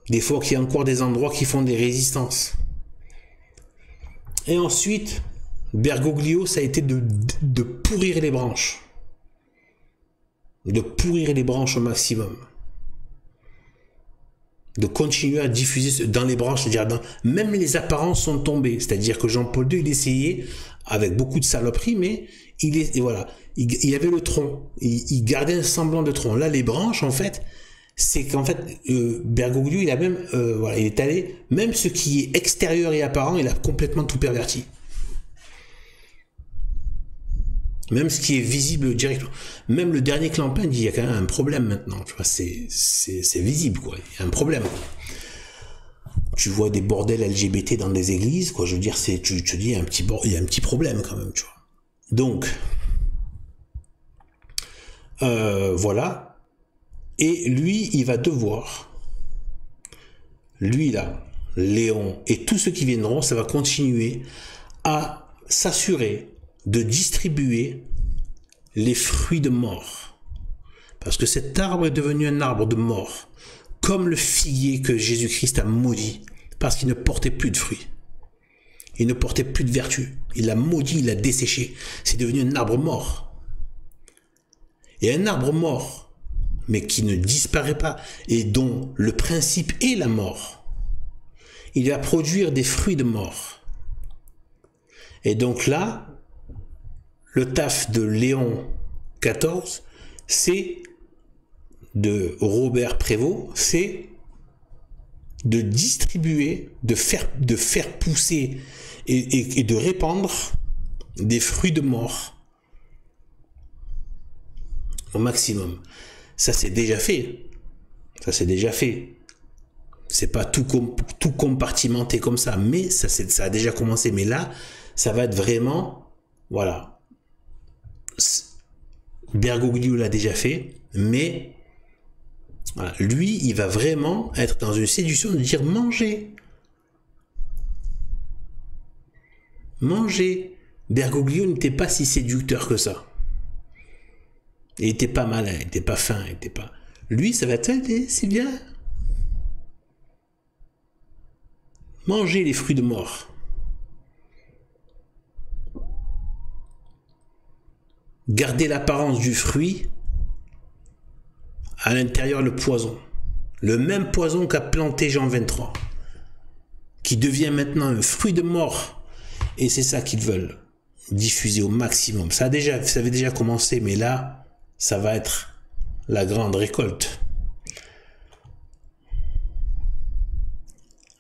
Des fois qu'il y a encore des endroits qui font des résistances. Et ensuite, Bergoglio, ça a été de pourrir les branches. De pourrir les branches au maximum. De continuer à diffuser dans les branches, c'est-à-dire même les apparences sont tombées. C'est-à-dire que Jean-Paul II, il essayait, avec beaucoup de saloperies, mais il y avait le tronc. Il gardait un semblant de tronc. Là, les branches, en fait, c'est qu'en fait, Bergoglio, il a même, il est allé, même ce qui est extérieur et apparent, il a complètement tout perverti. Même ce qui est visible directement. Même le dernier Clampin dit, il y a quand même un problème maintenant. Tu vois, c'est visible, quoi. Il y a un problème. Tu vois des bordels LGBT dans des églises, quoi. Je veux dire, tu te dis, il y a un petit problème quand même, tu vois. Donc, voilà. Et lui, il va devoir, lui là, Léon et tous ceux qui viendront, ça va continuer à s'assurer de distribuer les fruits de mort. Parce que cet arbre est devenu un arbre de mort, comme le figuier que Jésus-Christ a maudit, parce qu'il ne portait plus de fruits. Il ne portait plus de vertu. Il l'a maudit, il l'a desséché. C'est devenu un arbre mort. Et un arbre mort, mais qui ne disparaît pas, et dont le principe est la mort, il va produire des fruits de mort. Et donc là, le taf de Léon XIV, c'est de Robert Prévost, c'est de distribuer, de faire pousser et de répandre des fruits de mort au maximum. Ça c'est déjà fait. Ça c'est déjà fait. C'est pas tout compartimenté comme ça, mais ça a déjà commencé. Mais là, ça va être vraiment, voilà. Bergoglio l'a déjà fait, mais voilà, lui, il va vraiment être dans une séduction de dire mangez. Mangez. Bergoglio n'était pas si séducteur que ça. Il n'était pas malin, il n'était pas fin, il n'était pas. Lui, ça va être c'est bien. Mangez les fruits de mort. Gardez l'apparence du fruit, à l'intérieur le poison. Le même poison qu'a planté Jean 23, qui devient maintenant un fruit de mort. Et c'est ça qu'ils veulent diffuser au maximum. Ça avait déjà commencé, mais là, ça va être la grande récolte.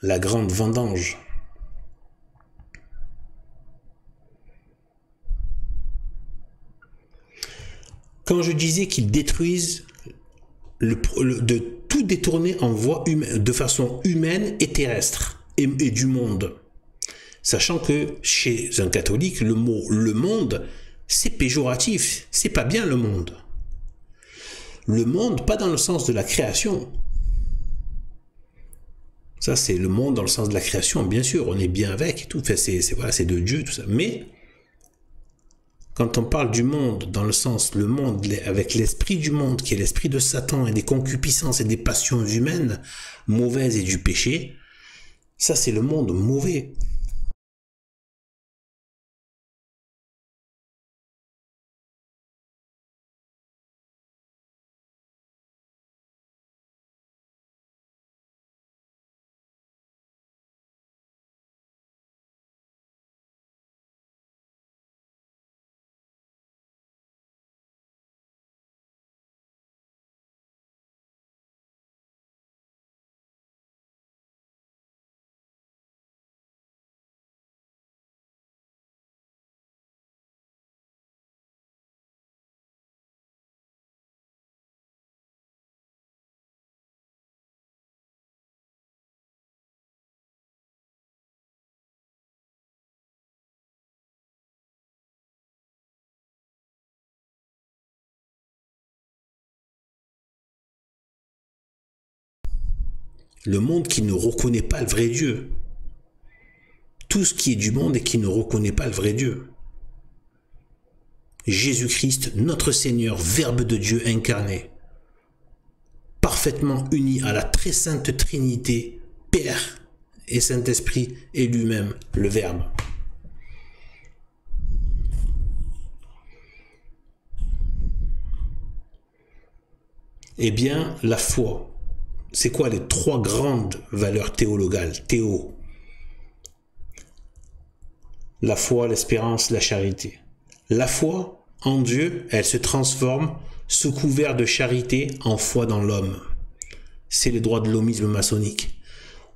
la grande vendange. Quand je disais qu'ils détruisent de tout détourner en voie humaine, de façon humaine et terrestre, et du monde. Sachant que chez un catholique, le mot le monde, c'est péjoratif, c'est pas bien le monde. Le monde, pas dans le sens de la création. Ça, c'est le monde dans le sens de la création, bien sûr, on est bien avec et tout, enfin, c'est de Dieu, tout ça. Mais quand on parle du monde, dans le sens, le monde avec l'esprit du monde, qui est l'esprit de Satan et des concupiscences et des passions humaines mauvaises et du péché, ça c'est le monde mauvais. Le monde qui ne reconnaît pas le vrai Dieu. Tout ce qui est du monde et qui ne reconnaît pas le vrai Dieu. Jésus-Christ, notre Seigneur, Verbe de Dieu incarné, parfaitement uni à la très sainte Trinité, Père et Saint-Esprit, et lui-même, le Verbe. Eh bien, la foi, c'est quoi les trois grandes valeurs théologales? Théo. La foi, l'espérance, la charité. La foi en Dieu, elle se transforme sous couvert de charité en foi dans l'homme. C'est les droits de l'homisme maçonnique.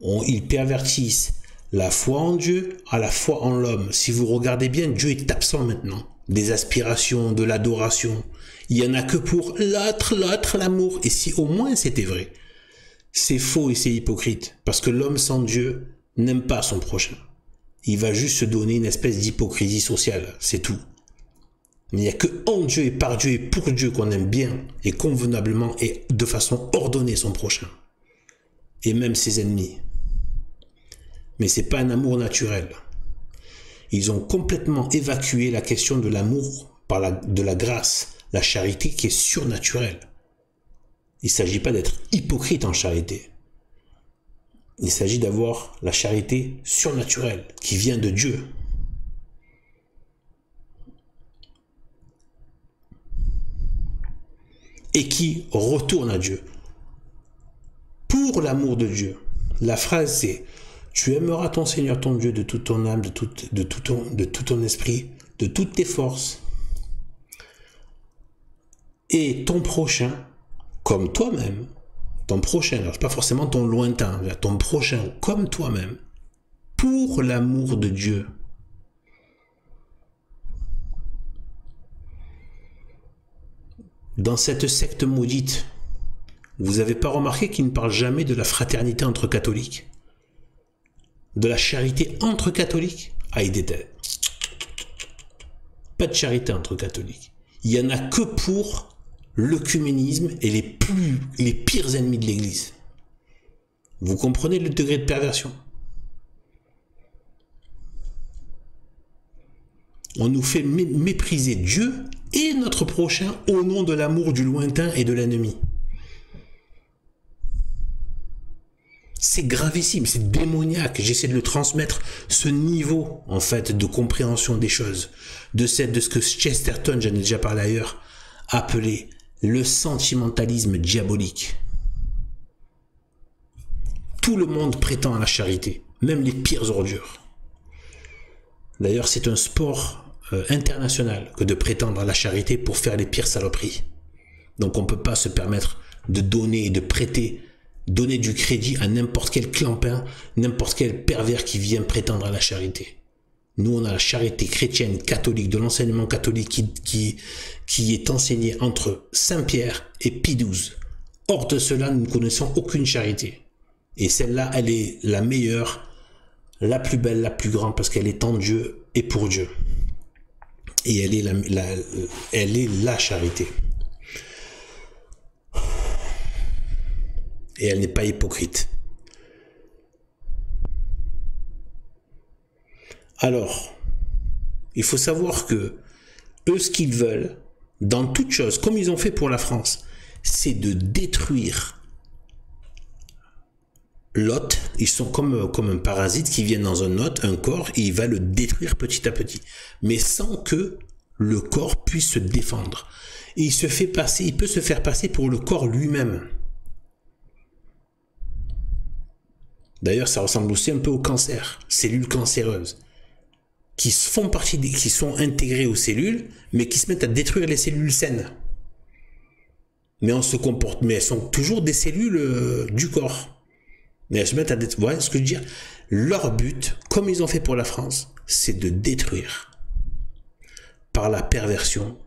Ils pervertissent la foi en Dieu à la foi en l'homme. Si vous regardez bien, Dieu est absent maintenant. Des aspirations, de l'adoration. Il n'y en a que pour l'autre, l'amour. Et si au moins c'était vrai. C'est faux et c'est hypocrite. Parce que l'homme sans Dieu n'aime pas son prochain. Il va juste se donner une espèce d'hypocrisie sociale. C'est tout. Mais il n'y a que en Dieu et par Dieu et pour Dieu qu'on aime bien et convenablement et de façon ordonnée son prochain. Et même ses ennemis. Mais c'est pas un amour naturel. Ils ont complètement évacué la question de l'amour de la grâce, la charité qui est surnaturelle. Il ne s'agit pas d'être hypocrite en charité. Il s'agit d'avoir la charité surnaturelle qui vient de Dieu. Et qui retourne à Dieu. Pour l'amour de Dieu. La phrase c'est « Tu aimeras ton Seigneur ton Dieu de toute ton âme, de tout ton esprit, de toutes tes forces. Et ton prochain comme toi-même. » Ton prochain, alors pas forcément ton lointain, ton prochain comme toi-même. Pour l'amour de Dieu. Dans cette secte maudite, vous n'avez pas remarqué qu'il ne parle jamais de la fraternité entre catholiques? De la charité entre catholiques? Ah, il déteste. Pas de charité entre catholiques. Il n'y en a que pour l'œcuménisme et les pires ennemis de l'Église. Vous comprenez le degré de perversion? On nous fait mépriser Dieu et notre prochain au nom de l'amour du lointain et de l'ennemi. C'est gravissime, c'est démoniaque. J'essaie de le transmettre, ce niveau en fait de compréhension des choses, de ce que Chesterton, j'en ai déjà parlé ailleurs, appelait le sentimentalisme diabolique. Tout le monde prétend à la charité, même les pires ordures. D'ailleurs, c'est un sport international que de prétendre à la charité pour faire les pires saloperies. Donc on ne peut pas se permettre de donner et de prêter donner du crédit à n'importe quel clampin, n'importe quel pervers qui vient prétendre à la charité. Nous, on a la charité chrétienne catholique, de l'enseignement catholique qui est enseigné entre Saint-Pierre et Pie XII. Hors de cela, nous ne connaissons aucune charité. Et celle-là, elle est la meilleure, la plus belle, la plus grande, parce qu'elle est en Dieu et pour Dieu. Et elle est la charité. Et elle n'est pas hypocrite. Alors, il faut savoir que eux, ce qu'ils veulent, dans toute chose, comme ils ont fait pour la France, c'est de détruire l'hôte. Ils sont comme un parasite qui vient dans un hôte, un corps, et il va le détruire petit à petit. Mais sans que le corps puisse se défendre. Et il peut se faire passer pour le corps lui-même. D'ailleurs, ça ressemble aussi un peu au cancer, cellules cancéreuses, qui font partie qui sont intégrées aux cellules, mais qui se mettent à détruire les cellules saines. Mais elles sont toujours des cellules du corps. Mais elles se mettent à détruire. Vous voyez ce que je veux dire? Leur but, comme ils ont fait pour la France, c'est de détruire par la perversion,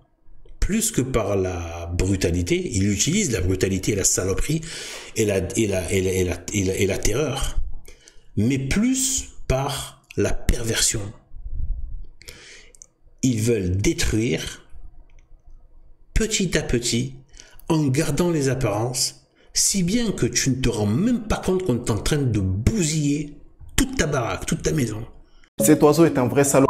plus que par la brutalité. Ils utilisent la brutalité et la saloperie et la terreur, mais plus par la perversion. Ils veulent détruire petit à petit en gardant les apparences, si bien que tu ne te rends même pas compte qu'on est en train de bousiller toute ta baraque, toute ta maison. Cet oiseau est un vrai salaud.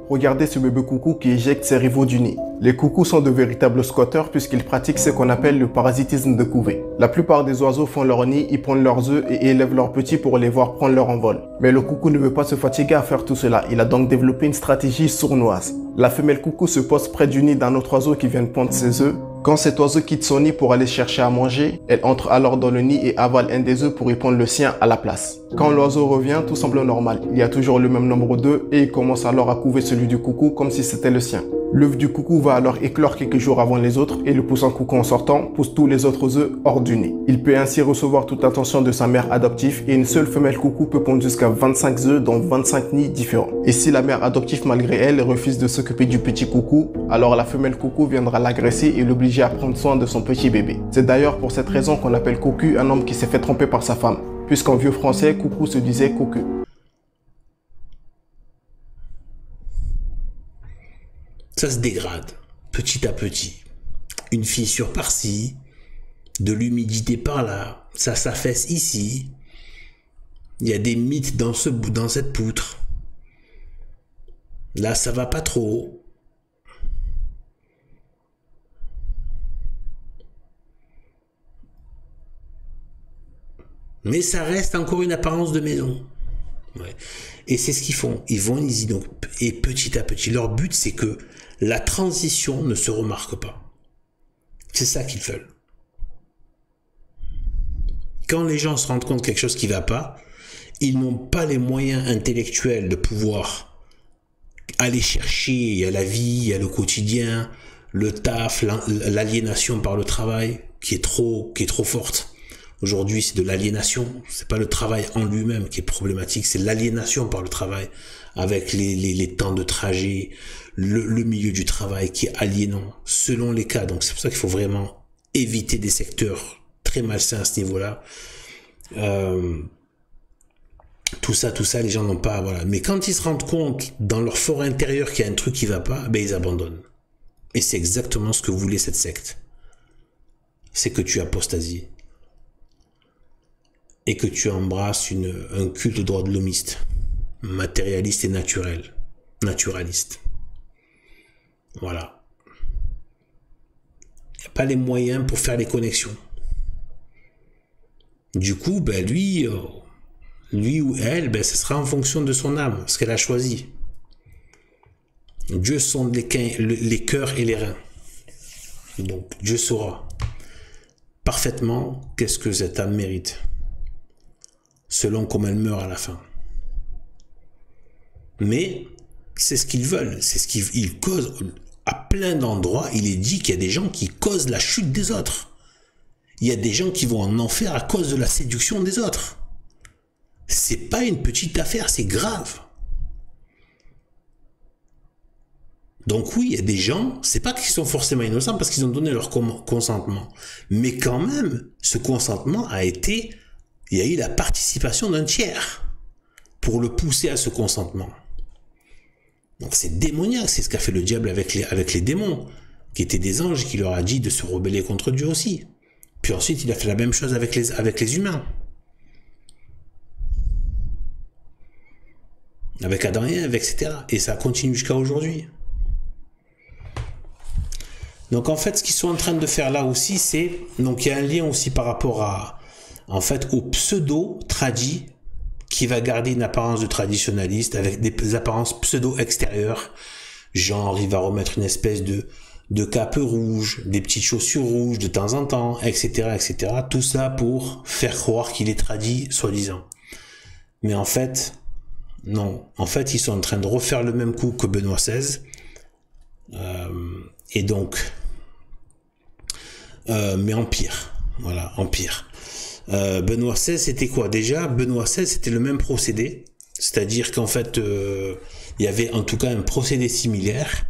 Regardez ce bébé coucou qui éjecte ses rivaux du nid. Les coucous sont de véritables squatteurs puisqu'ils pratiquent ce qu'on appelle le parasitisme de couvée. La plupart des oiseaux font leur nid, y pondent leurs œufs et élèvent leurs petits pour les voir prendre leur envol. Mais le coucou ne veut pas se fatiguer à faire tout cela. Il a donc développé une stratégie sournoise. La femelle coucou se pose près du nid d'un autre oiseau qui vient de pondre ses œufs. Quand cet oiseau quitte son nid pour aller chercher à manger, elle entre alors dans le nid et avale un des œufs pour y pondre le sien à la place. Quand l'oiseau revient, tout semble normal. Il y a toujours le même nombre d'œufs et il commence alors à couver celui du coucou comme si c'était le sien. L'œuf du coucou va alors éclore quelques jours avant les autres et le poussant coucou en sortant pousse tous les autres œufs hors du nid. Il peut ainsi recevoir toute l'attention de sa mère adoptive et une seule femelle coucou peut pondre jusqu'à 25 œufs dans 25 nids différents. Et si la mère adoptive malgré elle refuse de s'occuper du petit coucou, alors la femelle coucou viendra l'agresser et l'obliger à prendre soin de son petit bébé. C'est d'ailleurs pour cette raison qu'on appelle cocu un homme qui s'est fait tromper par sa femme, puisqu'en vieux français, coucou se disait cocu. Ça se dégrade, petit à petit. Une fissure par-ci, de l'humidité par-là, ça s'affaisse ici. Il y a des mythes dans cette poutre. Là, ça va pas trop. Mais ça reste encore une apparence de maison. Ouais. Et c'est ce qu'ils font. Ils vont, donc, et petit à petit, leur but, c'est que la transition ne se remarque pas. C'est ça qu'ils veulent. Quand les gens se rendent compte de quelque chose qui ne va pas, ils n'ont pas les moyens intellectuels de pouvoir aller chercher à la vie, à le quotidien, le taf, l'aliénation par le travail, qui est trop forte. Aujourd'hui, c'est de l'aliénation. C'est pas le travail en lui-même qui est problématique, c'est l'aliénation par le travail, avec les temps de trajet, le milieu du travail qui est aliénant, selon les cas. Donc c'est pour ça qu'il faut vraiment éviter des secteurs très malsains à ce niveau-là. Tout ça, les gens n'ont pas, voilà. Mais quand ils se rendent compte dans leur fort intérieur qu'il y a un truc qui va pas, ben ils abandonnent. Et c'est exactement ce que voulait cette secte. C'est que tu apostasies. Et que tu embrasses un culte droit de l'homiste, matérialiste et naturaliste. Voilà. Il n'y a pas les moyens pour faire les connexions. Du coup, ben lui ou elle, ben ce sera en fonction de son âme, ce qu'elle a choisi. Dieu sonde les cœurs et les reins. Donc Dieu saura parfaitement qu'est-ce que cette âme mérite, selon comment elle meurt à la fin. Mais c'est ce qu'ils veulent, c'est ce qu'ils causent. À plein d'endroits, il est dit qu'il y a des gens qui causent la chute des autres. Il y a des gens qui vont en enfer à cause de la séduction des autres. C'est pas une petite affaire, c'est grave. Donc oui, il y a des gens, c'est pas qu'ils sont forcément innocents parce qu'ils ont donné leur consentement. Mais quand même, ce consentement a été, il y a eu la participation d'un tiers pour le pousser à ce consentement. Donc c'est démoniaque, c'est ce qu'a fait le diable avec les démons, qui étaient des anges, qui leur a dit de se rebeller contre Dieu aussi. Puis ensuite, il a fait la même chose avec les humains. Avec Adam et Ève, etc. Et ça continue jusqu'à aujourd'hui. Donc en fait, ce qu'ils sont en train de faire là aussi, c'est... Donc il y a un lien aussi par rapport à... En fait, au pseudo-tradi, qui va garder une apparence de traditionnaliste, avec des apparences pseudo-extérieures. Genre, il va remettre une espèce de cape rouge, des petites chaussures rouges de temps en temps, etc., etc. Tout ça pour faire croire qu'il est tradi, soi-disant. Mais en fait, non. En fait, ils sont en train de refaire le même coup que Benoît XVI. Et donc, mais en pire. Voilà, en pire. Benoît XVI, c'était quoi? Déjà, Benoît XVI, c'était le même procédé. C'est-à-dire qu'en fait, il y avait en tout cas un procédé similaire.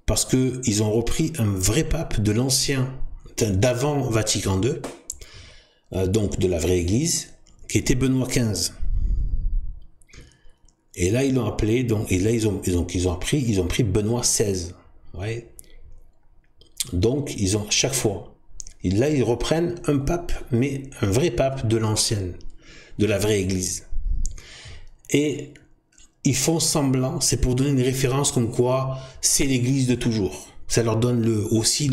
Parce que ils ont repris un vrai pape de l'ancien, d'avant Vatican II, donc de la vraie Église, qui était Benoît XV. Et là, ils l'ont appelé, donc, et là, ils ont pris Benoît XVI. Ouais. Donc, ils ont, chaque fois, là, ils reprennent un pape, mais un vrai pape de l'ancienne, de la vraie Église. Et ils font semblant, c'est pour donner une référence comme quoi c'est l'Église de toujours. Ça leur donne aussi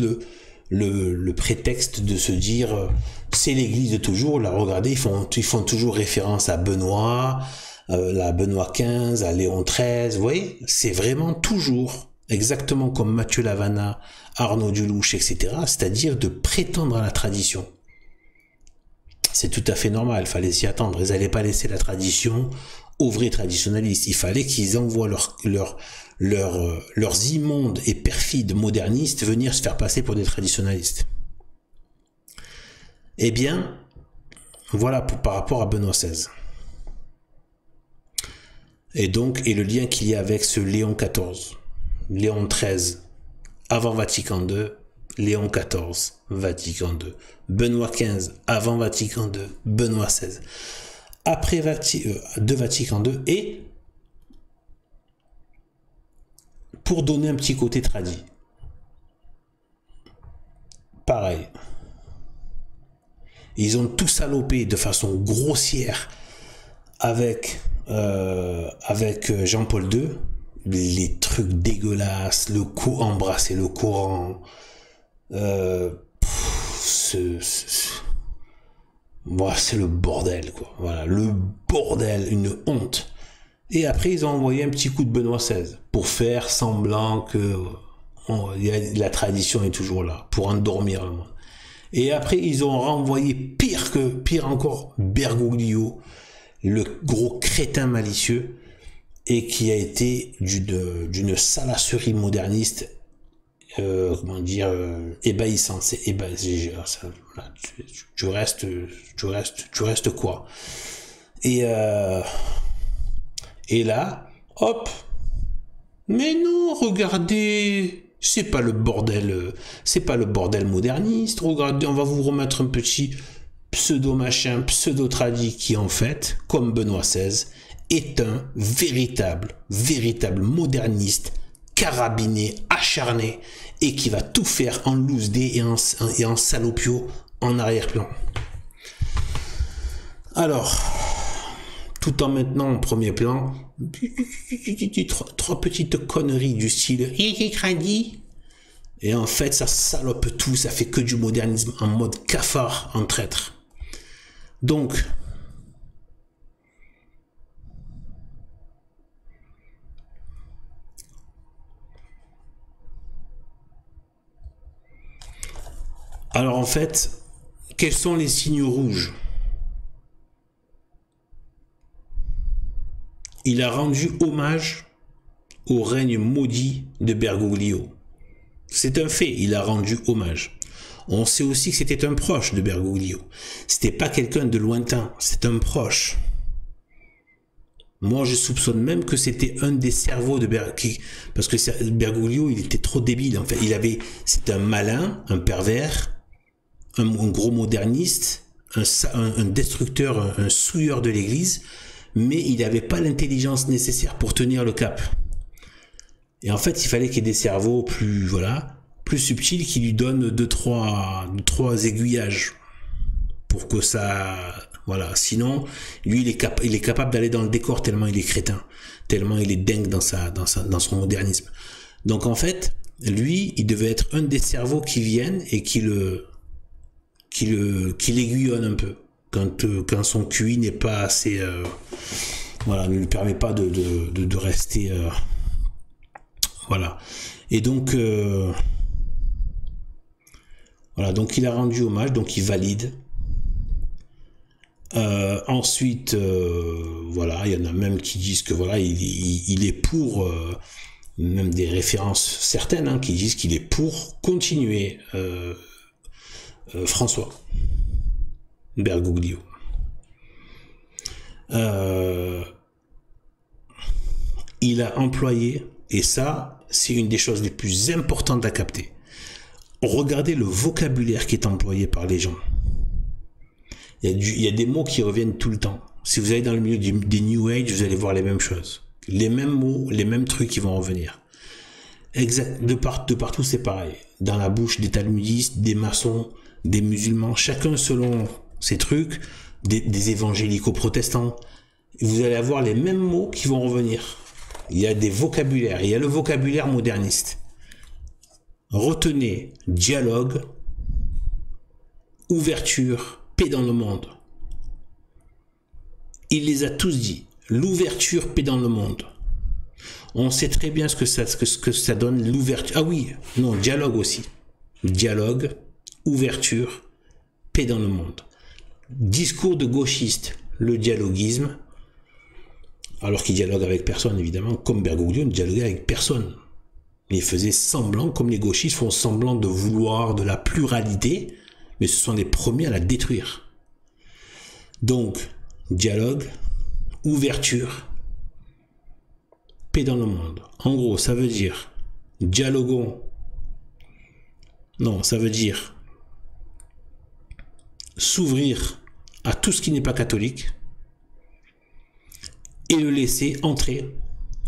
le prétexte de se dire c'est l'Église de toujours. Là, regardez, ils font toujours référence à Benoît, à Benoît XV, à Léon XIII. Vous voyez, c'est vraiment toujours exactement comme Mathieu Lavana, Arnaud Dulouche, etc. C'est-à-dire de prétendre à la tradition. C'est tout à fait normal, il fallait s'y attendre. Ils n'allaient pas laisser la tradition aux vrais traditionalistes. Il fallait qu'ils envoient leurs immondes et perfides modernistes venir se faire passer pour des traditionalistes. Eh bien, voilà par rapport à Benoît XVI. Et donc, et le lien qu'il y a avec ce Léon XIV, Léon XIII, avant Vatican II, Léon XIV, Vatican II, Benoît XV, avant Vatican II, Benoît XVI. Après de Vatican II, et pour donner un petit côté tradit. Pareil. Ils ont tout salopé de façon grossière avec Jean-Paul II, les trucs dégueulasses, embrasser le Coran, c'est le bordel, quoi. Voilà, le bordel, une honte. Et après, ils ont envoyé un petit coup de Benoît XVI pour faire semblant que la tradition est toujours là, pour endormir le monde. Et après, ils ont renvoyé pire encore, Bergoglio, le gros crétin malicieux, et qui a été d'une salasserie moderniste, ébahissante. C'est ébahissant. Tu restes quoi? Et là, hop, mais non, regardez, c'est pas le bordel moderniste. Regardez, on va vous remettre un petit pseudo-machin, pseudo-tradi qui, en fait, comme Benoît XVI, est un véritable moderniste, carabiné, acharné, et qui va tout faire en loose dé et en salopio en arrière-plan. Alors, tout en maintenant en premier plan, trois petites conneries du style et en fait, ça salope tout, ça fait que du modernisme en mode cafard, en traître. Donc, alors en fait, quels sont les signes rouges? Il a rendu hommage au règne maudit de Bergoglio. C'est un fait, il a rendu hommage. On sait aussi que c'était un proche de Bergoglio. C'était pas quelqu'un de lointain, c'est un proche. Moi, je soupçonne même que c'était un des cerveaux de Bergoglio, parce que Bergoglio, il était trop débile. En fait, c'était un malin, un pervers, un gros moderniste, un destructeur, un souilleur de l'Église, mais il n'avait pas l'intelligence nécessaire pour tenir le cap. Et en fait, il fallait qu'il y ait des cerveaux plus subtils qui lui donnent deux, trois aiguillages pour que ça, voilà. Sinon, lui, il est capable d'aller dans le décor tellement il est crétin, tellement il est dingue dans son modernisme. Donc en fait, lui, il devait être un des cerveaux qui viennent et qui l'aiguillonne un peu quand son QI n'est pas assez, voilà, ne lui permet pas de rester, voilà. Et donc voilà, donc il a rendu hommage, donc il valide. Ensuite, voilà, il y en a même qui disent que voilà, il est pour, même des références certaines, hein, qui disent qu'il est pour continuer François Bergoglio. Il a employé, et ça, c'est une des choses les plus importantes à capter. Regardez le vocabulaire qui est employé par les gens. Il y a des mots qui reviennent tout le temps. Si vous allez dans le milieu des New Age, vous allez voir les mêmes choses. Les mêmes mots, les mêmes trucs qui vont revenir. De partout, c'est pareil. Dans la bouche des talmudistes, des maçons, des musulmans, chacun selon ses trucs, des évangélico-protestants. Vous allez avoir les mêmes mots qui vont revenir. Il y a des vocabulaires. Il y a le vocabulaire moderniste. Retenez dialogue, ouverture, paix dans le monde. Il les a tous dit. L'ouverture, paix dans le monde. On sait très bien ce que ça donne, l'ouverture. Ah oui, non, dialogue aussi. Dialogue, ouverture, paix dans le monde. Discours de gauchiste, le dialoguisme, alors qu'il dialogue avec personne, évidemment, comme Bergoglio ne dialoguait avec personne. Il faisait semblant, comme les gauchistes font semblant de vouloir de la pluralité, mais ce sont les premiers à la détruire. Donc, dialogue, ouverture, paix dans le monde. En gros, ça veut dire dialoguons. Non, ça veut dire s'ouvrir à tout ce qui n'est pas catholique et le laisser entrer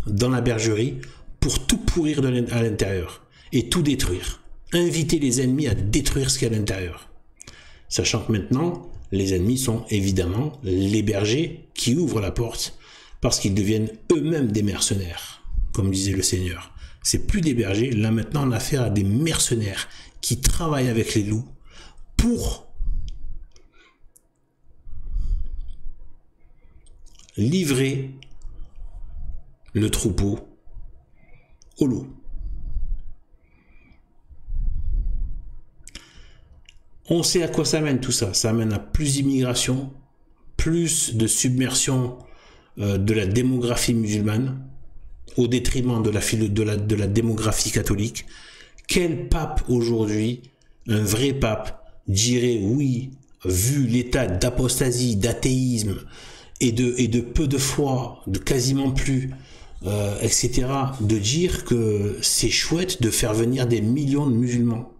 dans la bergerie pour tout pourrir à l'intérieur et tout détruire. Inviter les ennemis à détruire ce qu'il y a à l'intérieur. Sachant que maintenant, les ennemis sont évidemment les bergers qui ouvrent la porte parce qu'ils deviennent eux-mêmes des mercenaires, comme disait le Seigneur. C'est plus des bergers, là maintenant on a affaire à des mercenaires qui travaillent avec les loups pour livrer le troupeau au loup. On sait à quoi ça mène tout ça. Ça mène à plus d'immigration, plus de submersion de la démographie musulmane au détriment de la démographie catholique. Quel pape aujourd'hui, un vrai pape, dirait oui, vu l'état d'apostasie, d'athéisme et de peu de foi, de quasiment plus, etc., de dire que c'est chouette de faire venir des millions de musulmans.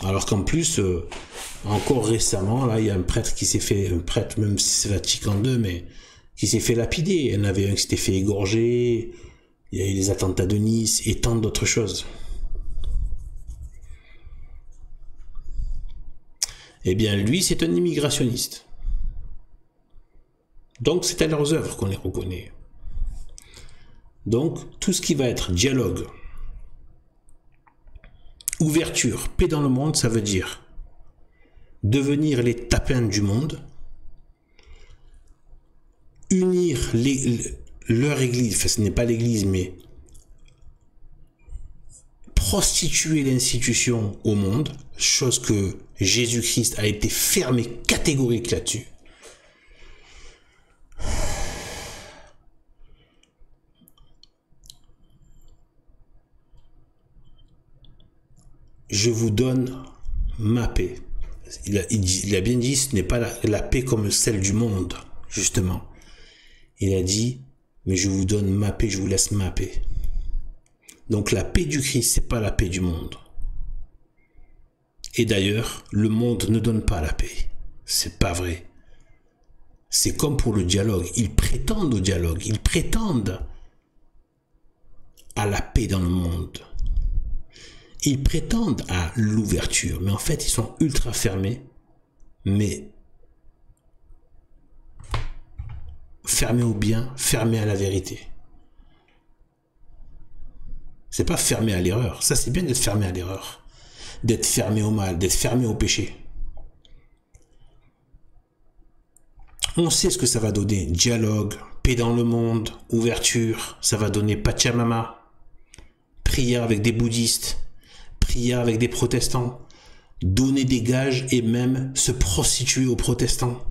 Alors qu'en plus, encore récemment, là, il y a un prêtre qui s'est fait, un prêtre, même si c'est Vatican II, mais qui s'est fait lapider. Il y en avait un qui s'était fait égorger, il y a eu les attentats de Nice et tant d'autres choses. Eh bien, lui, c'est un immigrationniste. Donc, c'est à leurs œuvres qu'on les reconnaît. Donc, tout ce qui va être dialogue, ouverture, paix dans le monde, ça veut dire devenir les tapins du monde, unir leur église, enfin ce n'est pas l'église, mais prostituer l'institution au monde, chose que Jésus-Christ a été fermé catégorique là-dessus. je vous donne ma paix. Il a bien dit, ce n'est pas la paix comme celle du monde, justement. Il a dit, mais je vous donne ma paix, je vous laisse ma paix. Donc la paix du Christ, c'est pas la paix du monde. Et d'ailleurs, le monde ne donne pas la paix. C'est pas vrai. C'est comme pour le dialogue. Ils prétendent au dialogue. Ils prétendent à la paix dans le monde. Ils prétendent à l'ouverture. Mais en fait, ils sont ultra fermés. Mais fermés au bien, fermés à la vérité. C'est pas fermé à l'erreur. Ça, c'est bien d'être fermé à l'erreur. D'être fermé au mal, d'être fermé au péché. On sait ce que ça va donner. Dialogue, paix dans le monde, ouverture. Ça va donner Pachamama. Prière avec des bouddhistes. Prière avec des protestants. Donner des gages et même se prostituer aux protestants.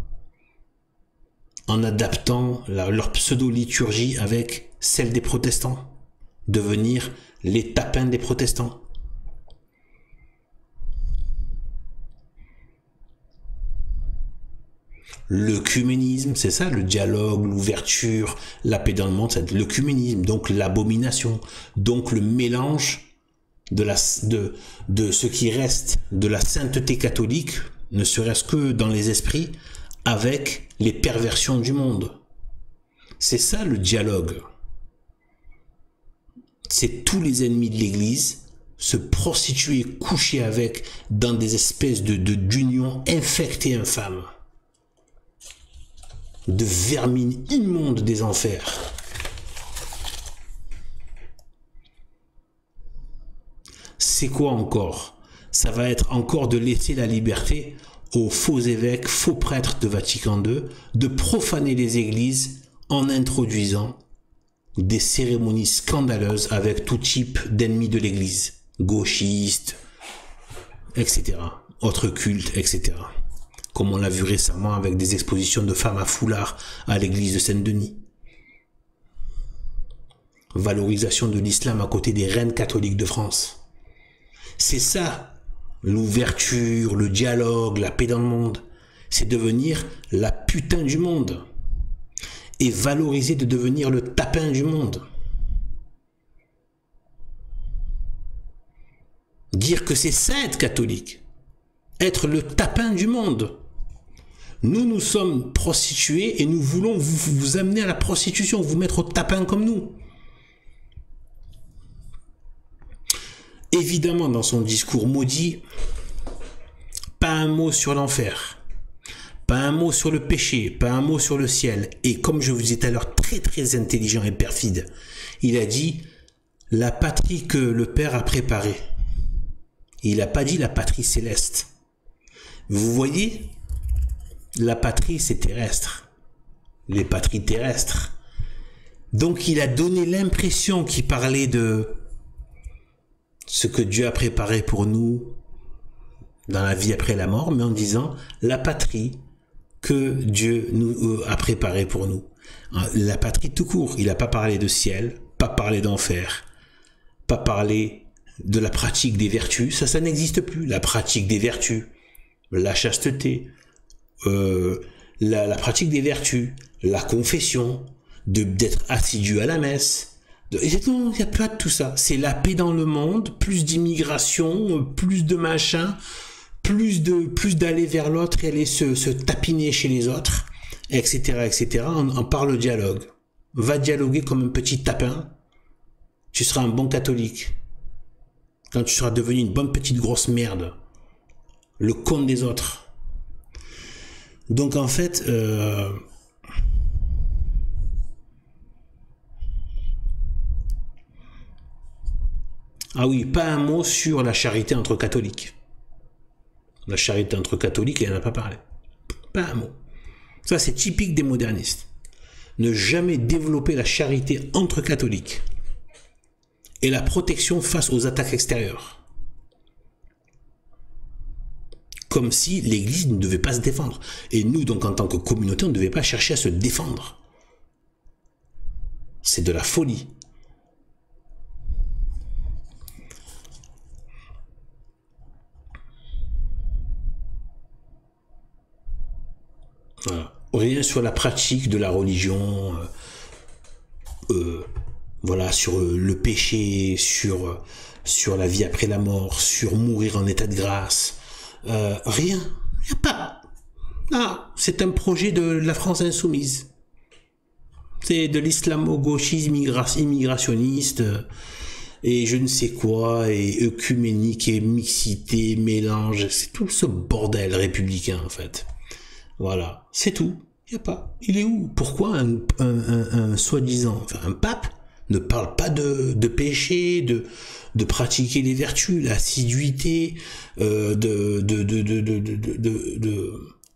En adaptant leur pseudo-liturgie avec celle des protestants. Devenir les tapins des protestants. L'œcuménisme, c'est ça, le dialogue, l'ouverture, la paix dans le monde, c'est l'œcuménisme, donc l'abomination, donc le mélange de ce qui reste de la sainteté catholique, ne serait-ce que dans les esprits, avec les perversions du monde. C'est ça le dialogue. C'est tous les ennemis de l'Église se prostituer, coucher avec dans des espèces d'unions infectes et infâmes. De vermine immonde des enfers. C'est quoi encore? Ça va être encore de laisser la liberté aux faux évêques, faux prêtres de Vatican II, de profaner les églises en introduisant des cérémonies scandaleuses avec tout type d'ennemis de l'église, gauchistes, etc., autres cultes, etc., comme on l'a vu récemment avec des expositions de femmes à foulard à l'église de Saint-Denis. Valorisation de l'islam à côté des reines catholiques de France. C'est ça, l'ouverture, le dialogue, la paix dans le monde. C'est devenir la putain du monde. Et valoriser de devenir le tapin du monde. Dire que c'est ça être catholique. Être le tapin du monde. Nous sommes prostitués et nous voulons vous amener à la prostitution, vous mettre au tapin comme nous. Évidemment, dans son discours maudit, pas un mot sur l'enfer. Pas un mot sur le péché, pas un mot sur le ciel. Et comme je vous disais tout à l'heure, très très intelligent et perfide, il a dit la patrie que le Père a préparée. Il n'a pas dit la patrie céleste. Vous voyez, la patrie c'est terrestre. Les patries terrestres. Donc il a donné l'impression qu'il parlait de ce que Dieu a préparé pour nous dans la vie après la mort, mais en disant la patrie que Dieu nous a préparé pour nous. La patrie tout court. Il n'a pas parlé de ciel, pas parlé d'enfer, pas parlé de la pratique des vertus. Ça n'existe plus. La pratique des vertus, la chasteté, la pratique des vertus, la confession, d'être assidu à la messe. Non, il n'y a pas de tout ça. C'est la paix dans le monde, plus d'immigration, plus de machin, plus d'aller vers l'autre et aller se tapiner chez les autres, etc., etc. On parle dialogue. Va dialoguer comme un petit tapin. Tu seras un bon catholique. Quand tu seras devenu une bonne petite grosse merde. Le con des autres. Donc en fait... Ah oui, pas un mot sur la charité entre catholiques. La charité entre catholiques, il n'en a pas parlé. Pas un mot. Ça, c'est typique des modernistes. Ne jamais développer la charité entre catholiques. Et la protection face aux attaques extérieures. Comme si l'Église ne devait pas se défendre. Et nous, donc, en tant que communauté, on ne devait pas chercher à se défendre. C'est de la folie. rien sur la pratique de la religion, voilà, sur le péché, sur la vie après la mort, sur mourir en état de grâce. Rien. Il n'y a pas. Ah, c'est un projet de la France insoumise. C'est de l'islamo-gauchisme immigrationniste et je ne sais quoi, et œcuménique et mixité, mélange. C'est tout ce bordel républicain en fait. Voilà, c'est tout. Il n'y a pas. Il est où? Pourquoi un soi-disant, enfin un pape ne parle pas de péché, de pratiquer les vertus, l'assiduité,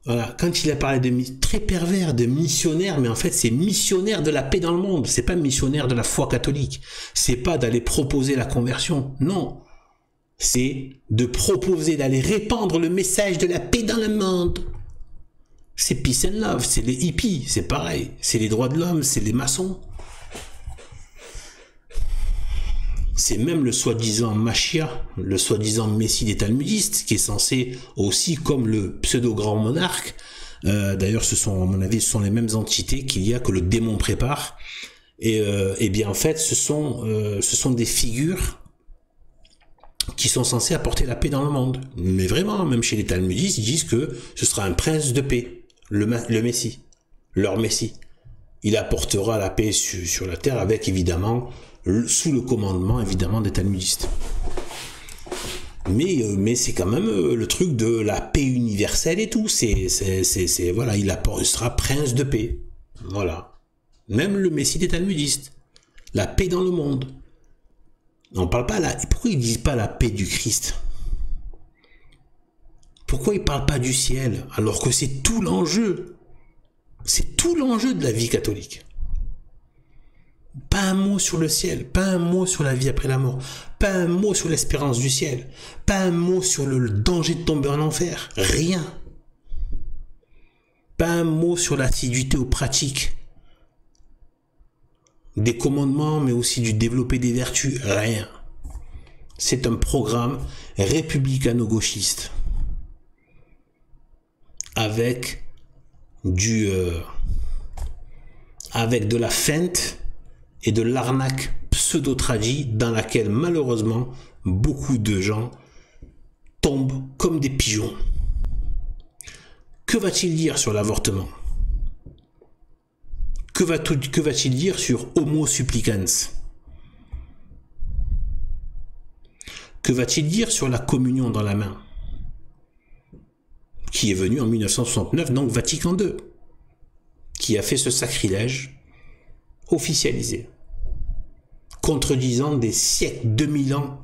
voilà. Quand il a parlé très pervers, de missionnaire, mais en fait c'est missionnaire de la paix dans le monde, c'est pas missionnaire de la foi catholique, c'est pas d'aller proposer la conversion, non, c'est de proposer d'aller répandre le message de la paix dans le monde. C'est peace and love, c'est les hippies, c'est pareil, c'est les droits de l'homme, c'est les maçons. C'est même le soi-disant Machia, le soi-disant Messie des Talmudistes, qui est censé aussi, comme le pseudo-grand monarque, d'ailleurs ce sont, à mon avis, ce sont les mêmes entités qu'il y a que le démon prépare, et bien en fait ce sont des figures qui sont censées apporter la paix dans le monde. Mais vraiment, même chez les Talmudistes, ils disent que ce sera un prince de paix, le Messie, leur Messie. Il apportera la paix sur la terre avec évidemment sous le commandement évidemment des Talmudistes. Mais c'est quand même le truc de la paix universelle et tout. Voilà, il sera prince de paix. Voilà. Même le Messie des Talmudistes. La paix dans le monde. On parle pas là. Pourquoi ils disent pas la paix du Christ? Pourquoi ils parlent pas du ciel alors que c'est tout l'enjeu? C'est tout l'enjeu de la vie catholique. Pas un mot sur le ciel, pas un mot sur la vie après la mort, pas un mot sur l'espérance du ciel, pas un mot sur le danger de tomber en enfer, rien. Pas un mot sur l'assiduité aux pratiques, des commandements, mais aussi du développer des vertus, rien. C'est un programme républicano-gauchiste avec avec de la feinte et de l'arnaque pseudo-tradie dans laquelle malheureusement beaucoup de gens tombent comme des pigeons. Que va-t-il dire sur l'avortement? Que va-t-il dire sur Homo supplicans? Que va-t-il dire sur la communion dans la main? Qui est venu en 1969, donc Vatican II, qui a fait ce sacrilège officialisé, contredisant des siècles, 2000 ans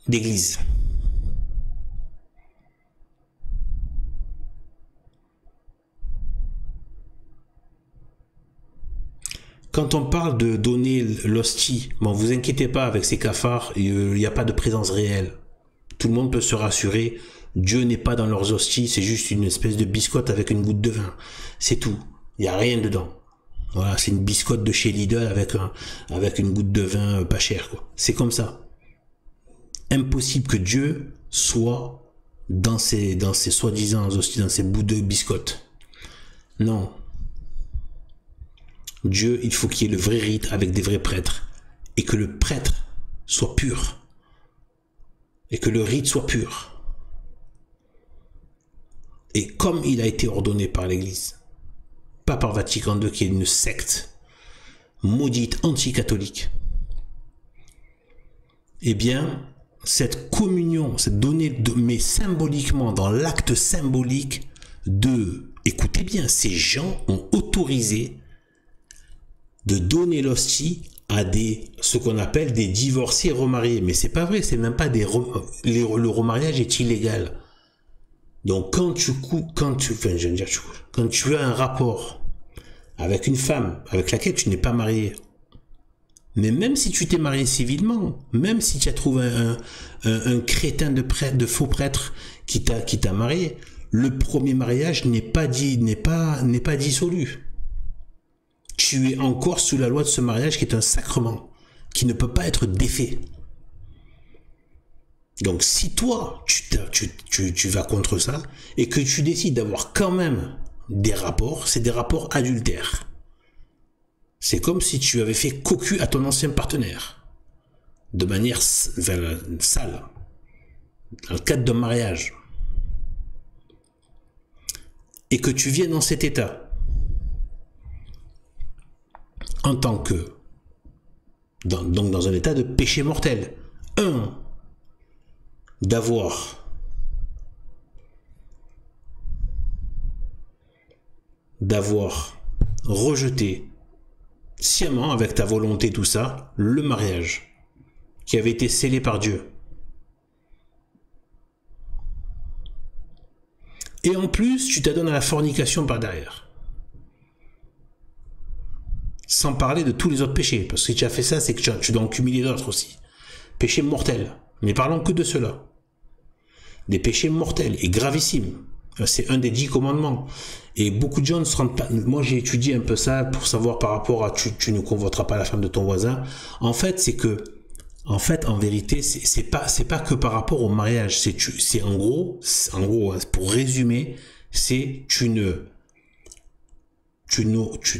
d'église. Quand on parle de donner l'hostie, bon, vous inquiétez pas avec ces cafards, il n'y a pas de présence réelle. Tout le monde peut se rassurer, Dieu n'est pas dans leurs hosties, c'est juste une espèce de biscotte avec une goutte de vin. C'est tout, il n'y a rien dedans. Voilà, c'est une biscotte de chez Lidl avec une goutte de vin pas cher, quoi. C'est comme ça. Impossible que Dieu soit dans ces soi-disant hosties, dans ces bouts de biscottes. Non. Dieu, il faut qu'il y ait le vrai rite avec des vrais prêtres. Et que le prêtre soit pur. Et que le rite soit pur. Et comme il a été ordonné par l'Église, pas par Vatican II qui est une secte maudite anti-catholique, eh bien, cette communion, cette donnée, mais symboliquement, dans l'acte symbolique écoutez bien, ces gens ont autorisé de donner l'hostie à ce qu'on appelle des divorcés remariés. Mais c'est pas vrai, c'est même pas le remariage est illégal. Donc quand tu as un rapport avec une femme avec laquelle tu n'es pas marié, mais même si tu t'es marié civilement, même si tu as trouvé un crétin de faux prêtre qui t'a marié, le premier mariage n'est pas dissolu. Tu es encore sous la loi de ce mariage qui est un sacrement, qui ne peut pas être défait. Donc si toi, tu vas contre ça, et que tu décides d'avoir quand même des rapports, c'est des rapports adultères. C'est comme si tu avais fait cocu à ton ancien partenaire, de manière sale, dans le cadre d'un mariage. Et que tu viennes dans cet état, en tant que, donc dans un état de péché mortel. D'avoir rejeté sciemment, avec ta volonté, tout ça, le mariage qui avait été scellé par Dieu. Et en plus, tu t'adonnes à la fornication par derrière. Sans parler de tous les autres péchés. Parce que si tu as fait ça, c'est que tu dois en cumuler d'autres aussi. Péchés mortels. Mais parlons que de cela. Des péchés mortels et gravissimes. C'est un des 10 commandements. Et beaucoup de gens ne se rendent pas... Moi, j'ai étudié un peu ça pour savoir par rapport à tu ne convoiteras pas la femme de ton voisin. En fait, c'est que... En vérité, c'est pas que par rapport au mariage. C'est en gros, pour résumer, c'est tu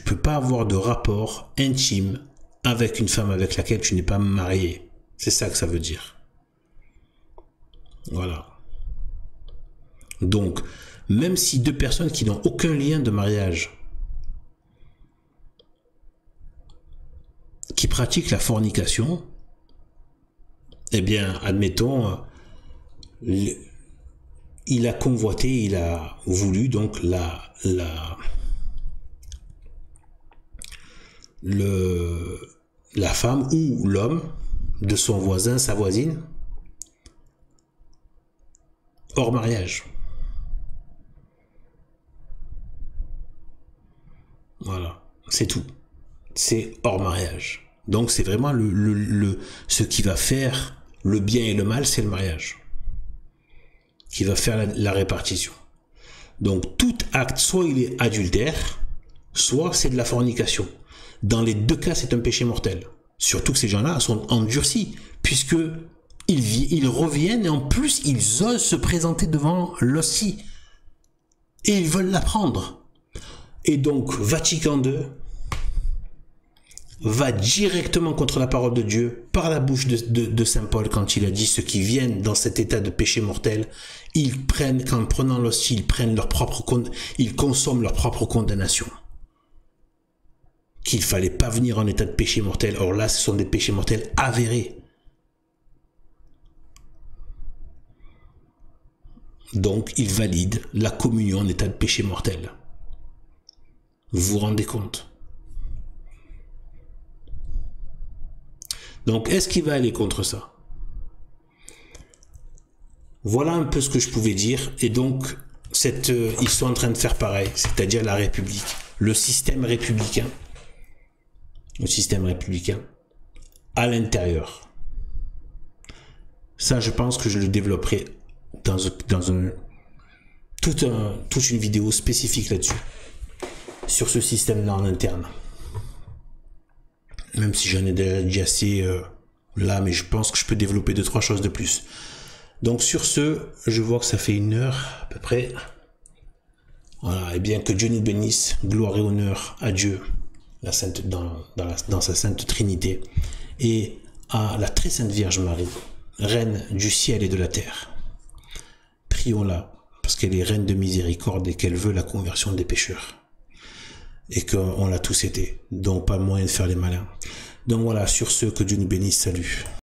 peux pas avoir de rapport intime avec une femme avec laquelle tu n'es pas marié. C'est ça que ça veut dire. Voilà. Donc, même si deux personnes qui n'ont aucun lien de mariage, qui pratiquent la fornication, eh bien, admettons, il a convoité, il a voulu donc la femme ou l'homme de son voisin, sa voisine, hors mariage. Voilà, c'est tout. C'est hors mariage. Donc c'est vraiment ce qui va faire le bien et le mal, c'est le mariage. Qui va faire la répartition. Donc tout acte, soit il est adultère, soit c'est de la fornication. Dans les deux cas, c'est un péché mortel. Surtout que ces gens-là sont endurcis, puisque ils reviennent et en plus, ils osent se présenter devant l'hostie. Et ils veulent l'apprendre. Et donc, Vatican II va directement contre la parole de Dieu par la bouche de Saint Paul quand il a dit ceux qui viennent dans cet état de péché mortel, qu'en prenant l'hostie, ils consomment leur propre condamnation. Qu'il fallait pas venir en état de péché mortel. Or là, ce sont des péchés mortels avérés. Donc, il valide la communion en état de péché mortel. Vous vous rendez compte? Donc, est-ce qu'il va aller contre ça? Voilà un peu ce que je pouvais dire. Et donc, ils sont en train de faire pareil, c'est-à-dire la République. Le système républicain à l'intérieur. Ça, je pense que je le développerai dans toute une vidéo spécifique là-dessus, sur ce système-là en interne. Même si j'en ai déjà dit assez là, mais je pense que je peux développer 2-3 choses de plus. Donc sur ce, je vois que ça fait 1 heure à peu près. Voilà, et bien que Dieu nous bénisse, gloire et honneur à Dieu, la sainte, dans sa sainte Trinité, et à la très sainte Vierge Marie, Reine du ciel et de la terre. Prions-la, parce qu'elle est Reine de miséricorde et qu'elle veut la conversion des pécheurs. Et qu'on l'a tous été, donc pas moyen de faire les malins. Donc voilà, sur ce, que Dieu nous bénisse, salut.